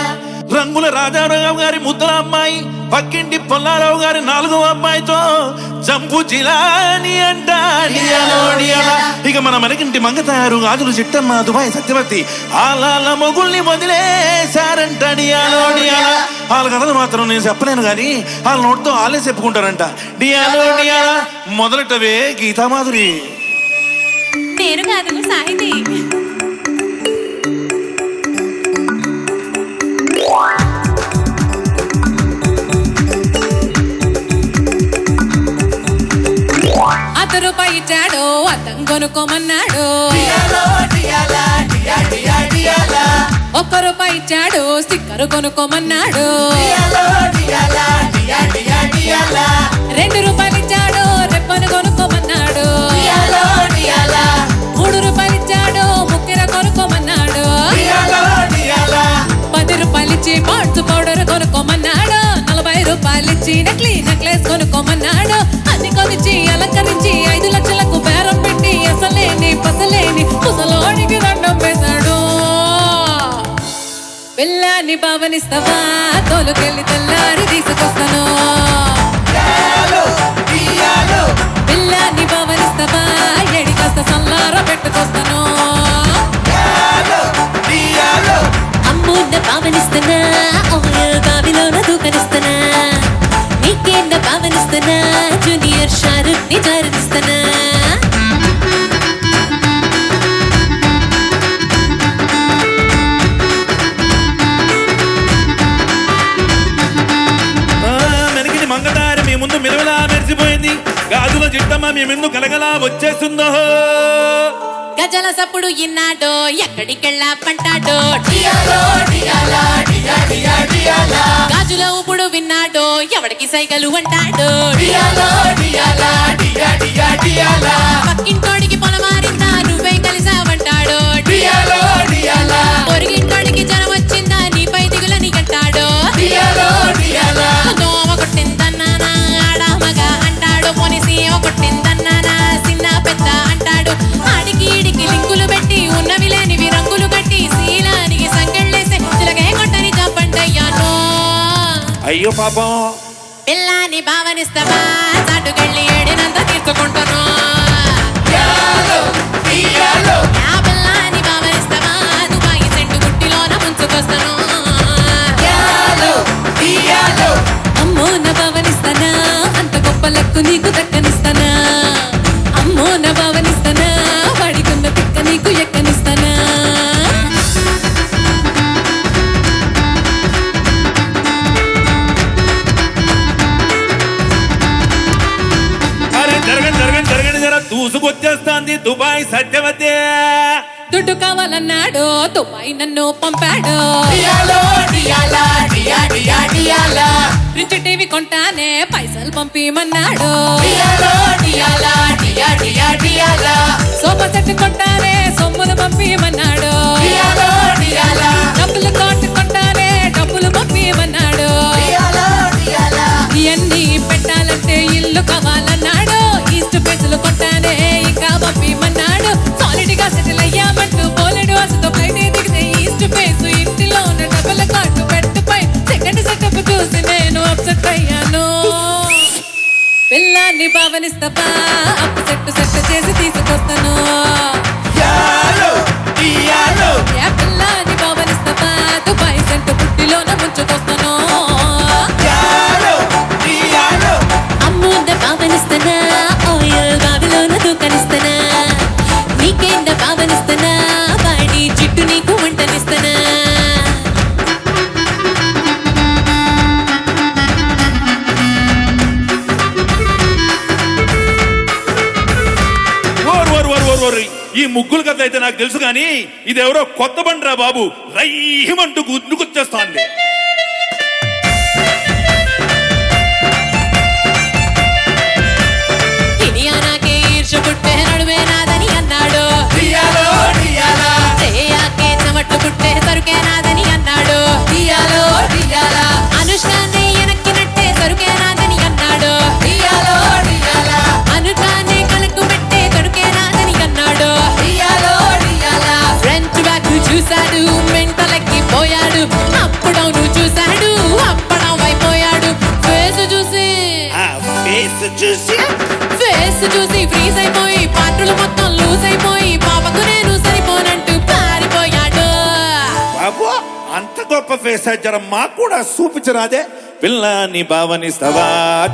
రంగుల రాజారావు గారి ముద్దుల అమ్మాయి పక్కింటి పొల్లారావు గారి 4వ అబ్బాయితో జంపు జిలాని అంట. డియాలో డియాలా. ఇక మన మనకింటి మంగతారు గాజులు చిట్టమ్మ దుబాయ్ సత్యవతి ఆలాల మొగుల్ని వదిలేశారంట. డియాలో డియాలా. వాళ్ళ కథలు మాత్రం నేను చెప్పలేను కానీ వాళ్ళ నోటితో వాళ్ళే చెప్పుకుంటారంట. డియాలో డియాలా. మొదలటవే గీతామాధురి. నేను కాదు సాహితి. ₹1 ఇచ్చాడు, అద్దం కొనుక్కోమన్నాడు. ₹1 ఇచ్చాడు, స్టిక్కర్ కొనుక్కోమన్నాడు. ₹2 ఇచ్చాడు, రెప్పను కొనుక్కోమన్నాడు. ₹3 ఇచ్చాడు, ముక్కెర కొనుక్కోమన్నాడు. ₹10 ఇచ్చి పాండ్స్ పౌడర్ కొనుక్కోమన్నాడు. ₹40 ఇచ్చి నెక్లెస్ కొనుక్కోమన్నాడు. అన్ని కొనిచ్చి అలంకరించి 5 లక్షలకు బేరం పెట్టి అసలేని పసలేని ముసలోడికి దండం వేశాడు. పిల్లాన్ని భావనిస్తావా, తోలుకెళ్ళి తెల్లారి తీసుకొస్తాను. పిల్లాన్ని భావనిస్తావా, ఎడి కాస్త సల్లార పెట్టుకొస్తాను. అమ్మూన్న భావనిస్తానా, బావిలోన దూకనిస్తానా. నీకేంద భావనిస్తానా, జూనియర్ షారుఖ్ ని జారనిస్తానా. మెరిగిన మంగదారి మీ ముందు మిలవలా మెరిసిపోయింది. గాజుల చిట్టమ్మ మీ ముందు గలగలా వచ్చేస్తుందో. గజల సప్పుడు ఇన్నాడో, ఎక్కడికెళ్ళా పంటాడో. గాజుల ఊపుడు విన్నాడో, ఎవడికి సైగలు అంటాడో. పక్కింటోడికి పొలమారిందా, నువ్వే కలిసావంటాడో. పొరిగింటోడికి జ్వరం వచ్చిందా, నీపై దిగులని అంటాడో. దోమ కొట్టిందన్నానా, ఆడా మగ అంటాడు. పోనీ సీమ కొట్టిందన్నానా, చిన్న పెద్ద అంటాడు. ఆడికి ఈడికి లింకులు పెట్టి ఉన్నవి లేనివి రంగులు కట్టి శీలానికి సంకెళ్ళేసే చిలకే కొట్టని చెప్పంటయ్యాను. అయ్యో పాపం. పిల్లాన్ని భావనిస్తావా, చాటుకెళ్ళి ఏడినంత తీసుకుంటాను. ఆ పిల్లాన్ని భావనిస్తావా, దుబాయి సెంటు గుట్టిలోన ముంచుకొస్తాను. అమ్మో నా భావనిస్తానా, అంత గొప్ప లక్కు నీకు దక్కనిస్తానా. అమ్మో నా భావనిస్తానా, వాడికున్న తిక్క నీకు ఎక్కనిస్తానా. అరే జరగండి జర దూసుకొచ్చేస్తాంది దుబాయ్ సత్యవతి. దుడ్డు కావాలన్నాడు, దుబాయ్ నన్ను పంపాడు. మంచి టీవీ కొంటానే పైసలు పంపిమన్నాడు సోఫా సెట్ కొంటానే సొమ్ములు పంపిమన్నాడు డబ్బులు కోట్ కొంటానే డబ్బులు పంపిమన్నాడు ఇవన్నీ పెట్టాలంటే ఇల్లు కావాలన్నాడు ఈస్ట్ ఫేసులు కొంటానే ఇంకా పంపిమన్నాడు సాలిడ్ గా సెటిల్ అయ్యామంటూ పోలేడు అసలు ఫ్లైట్ దిగితే ఈస్ట్ ఫేస్ ఇంటిలో ఉన్న డబ్బుల కార్డు పెట్టుపై సెకండ్ సెటప్ చూసి నేను అప్సెట్ అయ్యాను పిల్లాన్ని భావనిస్తావా అప్పు సెట్ చేసి తీసుకొస్తాను పిల్లాన్ని భావనిస్తావా దుబాయ్ సెంటు పుట్టిలోన ముంచుకొస్తాను అమ్ముంద భావనిస్తానా ఆయిల్ బావిలోన దూకనిస్తానా నీకేంద భావనిస్తానా వాడి జిట్టు నీకు వంటనిస్తానా ఈ ముగ్గులు కథ అయితే నాకు తెలుసు కానీ ఇదెవరో కొత్త బండ్రా బాబు రైమంటూ గుర్తుకొచ్చేస్తాంది నాకే ఈర్ష పుట్టే నడుమే నాదని అన్నాడు శ్రేయాకే చెమట్లు పుట్టే సరుకే నాదని అన్నాడు అనుష్కాన్ని వెనక్కినట్టే సరుకే నాదని అన్నాడు అనుకాన్ని కలకు పెట్టే కడుకే నాదని అన్నాడు ఫ్రెంచ్ బ్యాగ్ చూశాడు మెంటలెక్కి పోయాడు అప్పుడవును చూశాడు అప్పడం అయిపోయాడు ఫేస్ చూసి ఫ్రీజ్ అయిపోయి పాత్రలు మొత్తం లూజ్ అయిపోయి పాపకు నేను సరిపోనంటూ పారిపోయాడు బాబు అంత గొప్ప ఫేస్ జరం మాకు కూడా చూపించరాదే పిల్లాన్ని భావనిస్తావా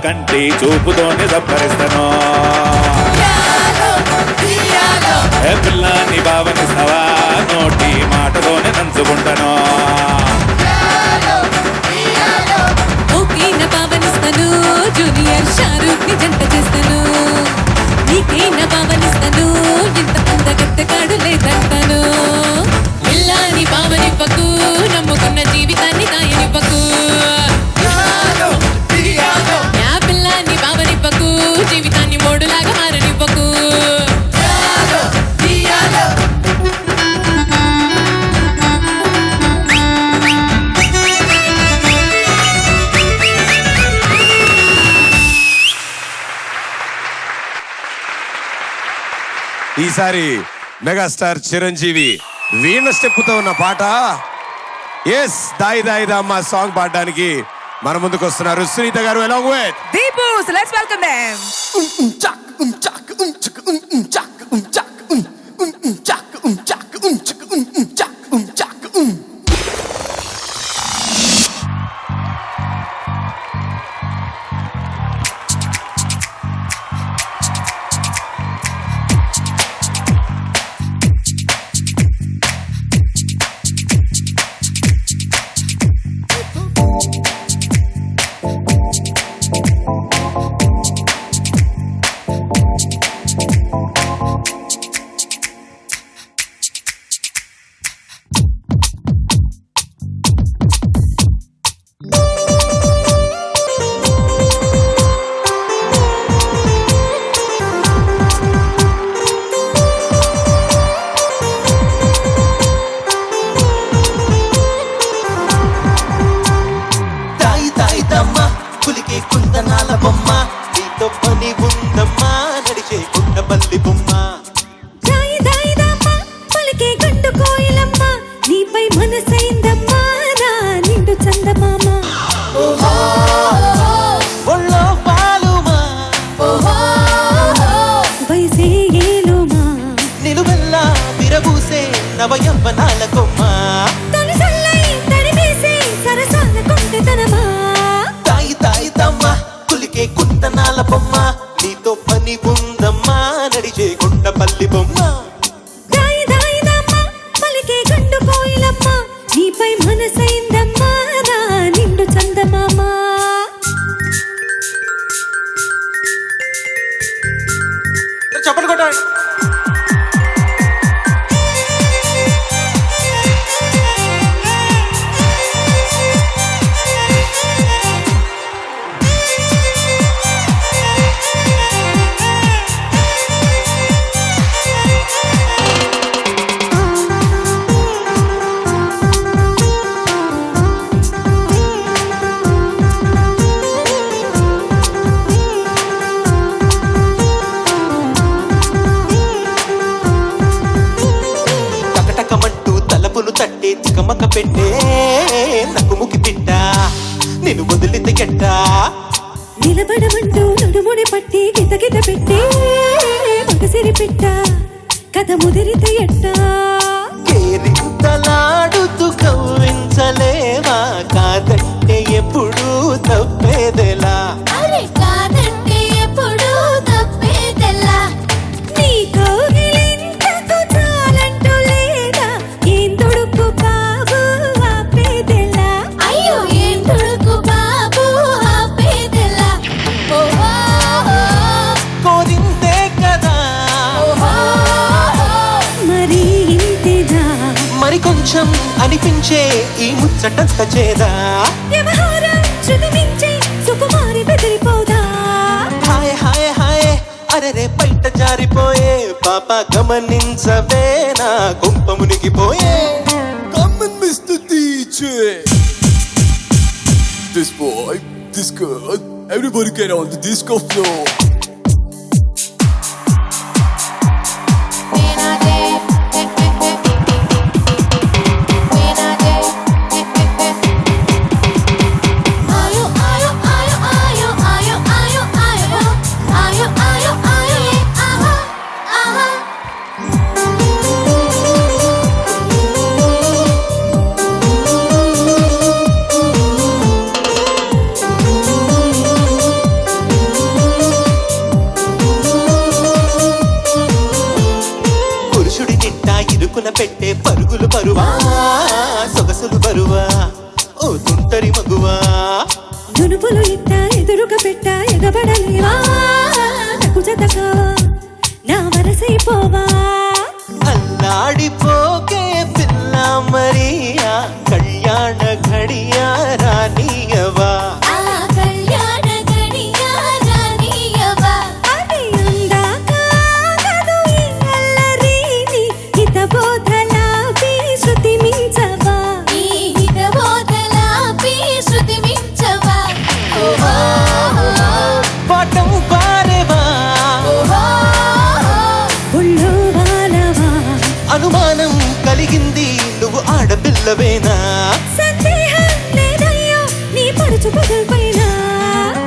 కంటి చూపుతోనే సంపరిస్తాను పిల్లాన్ని భావనిస్తావా నోటి మాటతోనే నంచుకుంటాను ఓకేన భావనిస్తాను జూనియర్ షారూక్ ని జంట చేస్తాను నీకేన భావనిస్తాను ఇంత అందగత్తెగాడు లేదంటాను పిల్లాని భావనివ్వకు నమ్ముకున్న జీవితాన్ని నాయనివ్వకు నా పిల్లాన్ని భావనివ్వకు జీవితాన్ని మోడులాగా మారనివ్వకు ఈసారి మెగాస్టార్ చిరంజీవి వీణ స్టెప్పుతో ఉన్న పాట ఎస్ దాయి దాయి దమ్మ సాంగ్ పాడడానికి మన ముందుకు వస్తున్నారు సునీత గారు along with Deepu. So let's welcome them. నవయవ్వనాల కొమ్మ తాయి తాయి తమ్మ కులికే కుందనాల బొమ్మ నీతో పని ఉందమ్మా నడిచే కొండపల్లి బొమ్మ నీపై మనసైందమ్మా నా నిండు చందమామ చప్పట్లు కొట్టాలి. తికమక పెట్టే నక్కుముకి తిట్ట నేను వదిలితే ఎట్ట నిలబడమంటూ నడుముడి పట్టి గిత గిత పెట్టే మగసిరి పెట్ట కథ ముదిరితే ఎట్టా కేరింతలాడుతూ కవ్వించలేవా కాదంటే ఎప్పుడు తప్పేదెలా అరే కాదంటే ఎప్పుడు తప్పేదెలా నీ కౌగిలింతకు చాలంటూ లేదా ఏం తుడుకు బాబు ఆపేదెలా అయ్యో ఏం తుడుకు బాబు ఆపేదెలా ఓహో కోరిందే కదా మరి ఇంతేదా మరి కొంచెం అనిపించే ఈ ముచ్చటంత చేదా వ్యవహారం శృతి మించి సుకుమారి బెదిరిపోదా హాయ్ హాయ్ హాయ్ అరెరే బయట జారిపోయే పాప గమనించవే నా గుంప మునిగిపోయే Come on, Mr. DJ. This boy, this girl, everybody get on the disco floor. పురుషుడి నిట్ట ఇరుకున పెట్టే పరుగులు పరువా సొగసులు బరువా ఓ తుంటరి మగువా దునుపులు ఇట్ట ఎదురుగా పెట్ట ఎగబడలేవా నాకు జతకావా నా మనసైపోవా అల్లాడిపోకే పిల్ల మరియా కళ్యాణ ఘడియా రానియవా ఆ కళ్యాణ గడియా రానియవా అది అందాక ఆగదు ఈ అల్లరిని హితబోధలాపి శృతి మించవా ఈ హితబోధలాపి శృతి మించవా ఓహో పాఠం పారేవా ఒళ్ళు వాలవా అనుమానం కలిగింది నువ్వు ఆడపిల్లవేనా సందేహం లేదయ్యో నీ పడుచు పగల్పైన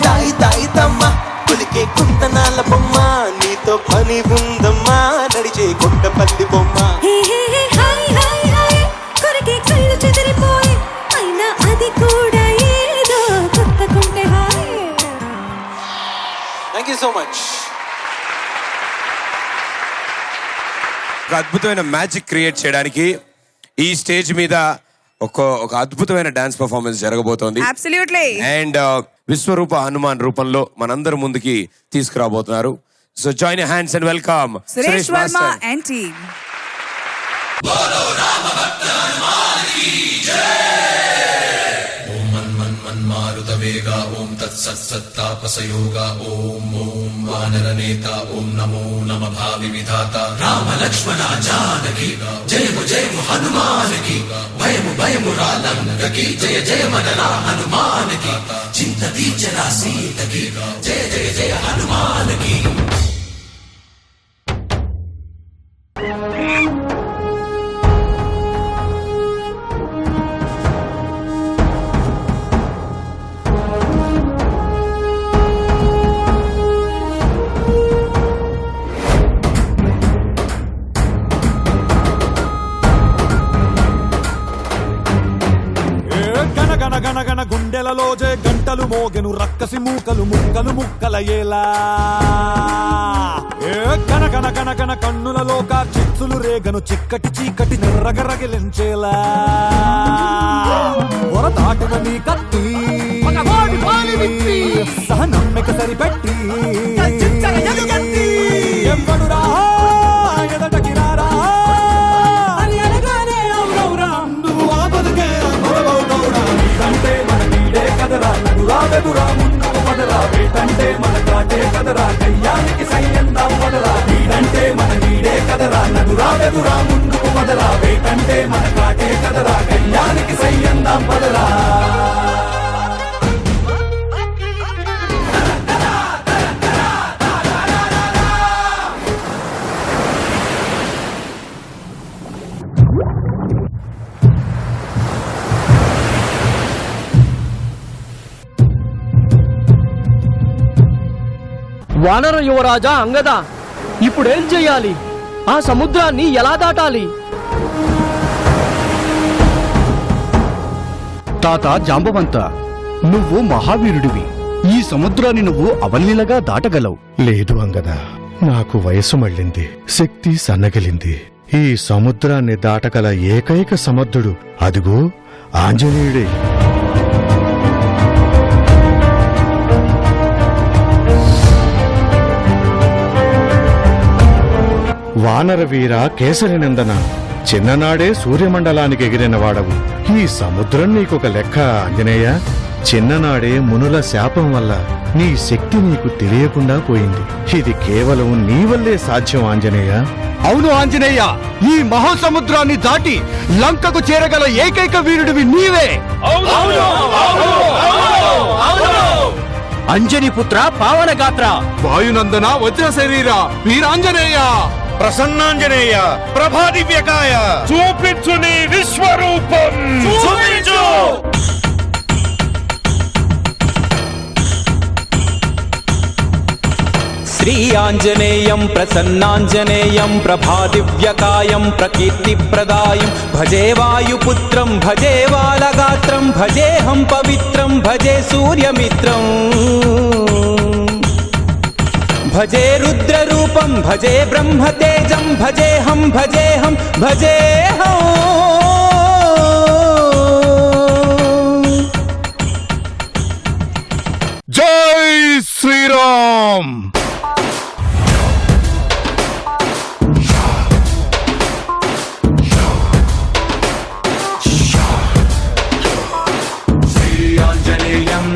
తాయి తాయి తమ్మ పులికే కుందనాల బొమ్మ నీతో పని ఉందమ్మా నడిచే కొండపల్లి బొమ్మ హే హే హే హాయ్ హాయ్ హాయ్ కొరకే కళ్ళు చెదిరిపోయి అయినా అది కూడా ఏదో కొత్త కొంటే hi thank you so much ఒక అద్భుతమైన మ్యాజిక్ క్రియేట్ చేయడానికి ఈ స్టేజ్ మీద ఒక అద్భుతమైన డాన్స్ పర్ఫార్మెన్స్ జరగబోతోంది అబ్సల్యూట్లీ అండ్ విశ్వరూప హనుమాన్ రూపంలో మనందరి ముందుకి తీసుకురాబోతున్నారు. So join hands and welcome Suresh Varma and team. మారుతవేగా ఓం తత్సత్తాపసయోగా ఓం ఓం వానరనేత ఓం నమో నమ భావి విధాత రామ లక్ష్మణ జానకి జయము జయము హనుమానకి భయము భయము రాలంకకి జయ జయ మనరా హనుమానకి చింత తీర్చరా సీతకి జయ జయ జయ హనుమానకి. గణ గుండెలలో జే గంటలు మోగెను రక్కసి మూకలు ముక్కలు ముక్కలయ్యేలా గణ గణ గణ గణ కన్నులలో చిచ్చులు రేగను చిక్కటి చీకటి నెర్రగరగిలించేలా పొర దాటిన నీ కత్తి సహనమ్మిక సరిపెట్టి ఎవ్వడురా ఎదటకి రారా అని అనగానే అవునవురా నువ్వు ఆ బతుకే మొదలవుతావురా. అంటే మన నీడే కదరా నడురా వెదురా ముందుకు పదరా వేటంటే మన కాటే కదరా కయ్యానికి సయ్యందాం పదరా నీడంటే మన నీడే కదరా నడురా వెదురా ముందుకు పదరా వేటంటే మన కాటే కదరా కయ్యానికి సయ్యందాం పదరా. వానర యువరాజా అంగద, ఇప్పుడేం చెయ్యాలి? ఆ సముద్రాన్ని ఎలా దాటాలి? తాత జాంబవంత, నువ్వు మహావీరుడివి. ఈ సముద్రాన్ని నువ్వు అవలీలగా దాటగలవు. లేదు అంగద, నాకు వయసు మళ్ళింది, శక్తి సన్నగిలింది. ఈ సముద్రాన్ని దాటగల ఏకైక సమర్థుడు అదిగో ఆంజనేయుడే. వానర వీర కేసరినందన, చిన్ననాడే సూర్యమండలానికి ఎగిరిన వాడవు. ఈ సముద్రం నీకొక లెక్క ఆంజనేయ. చిన్ననాడే మునుల శాపం వల్ల నీ శక్తి నీకు తెలియకుండా పోయింది. ఇది కేవలం నీ వల్లే సాధ్యం ఆంజనేయ. అవును ఆంజనేయ, ఈ మహాసముద్రాన్ని దాటి లంకకు చేరగల ఏకైక వీరుడివి నీవే. అంజని పుత్ర పావన గాత్ర, వాయునందన వజ్ర శరీర వీరాంజనేయ, ప్రసన్నాంజనేయ, ప్రభాదివ్యకాయ, చూపించు నీ విశ్వరూపం, చూపించు. శ్రీ ఆంజనేయం ప్రసన్నాంజనేయం ప్రభాదివ్యకాయం ప్రకీర్తిప్రదాయం భజే వాయుపుత్రం భజే బాలగాత్రం భజేహం పవిత్రం భజే సూర్యమిత్రం భజే రుద్రరూపం భజే బ్రహ్మతేజం భజేహం భజేహం భజేహం. జై శ్రీరామ్. శ్రీయాంజనేయం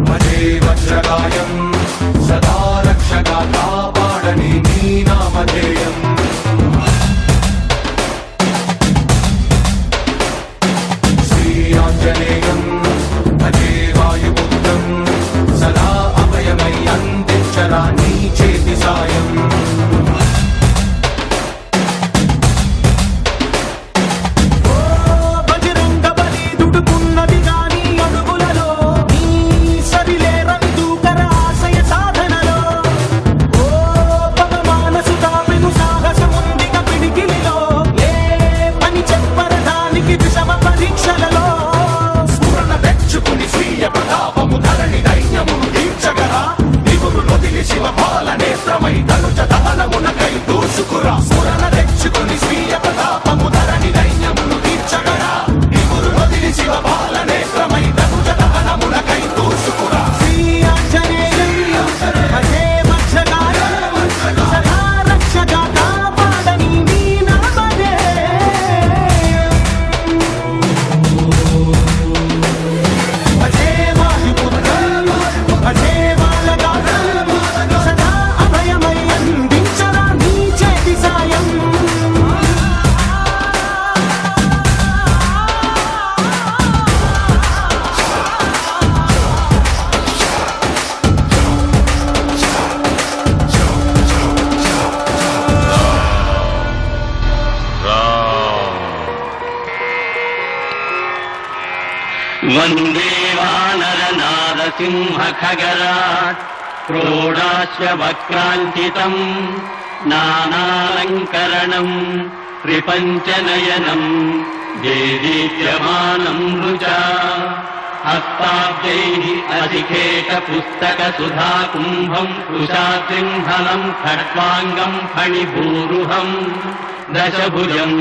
భజే వజ్రకాయం సదా రక్షగా కాపాడని నీ నామధేయం. శ్రీయాంజనేయం భజే వాయుపుత్రం సదా అభయమై అందించరా నీ చేతి సాయం. వందే వానర నారసింహ ఖగరాట్ క్రోడాశ్వ వక్రాంకితం నానాలంకరణం త్రిపంచనయనం దేదీప్యమానం రుచా హస్తాబ్జైః అధికేట పుస్తక సుధా కుంభం కుశాసింహలం ఖడ్వాంగం ఫణిభూరుహం దశభుజం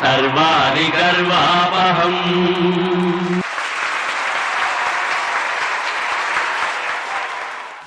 సర్వారి గర్వాపహం.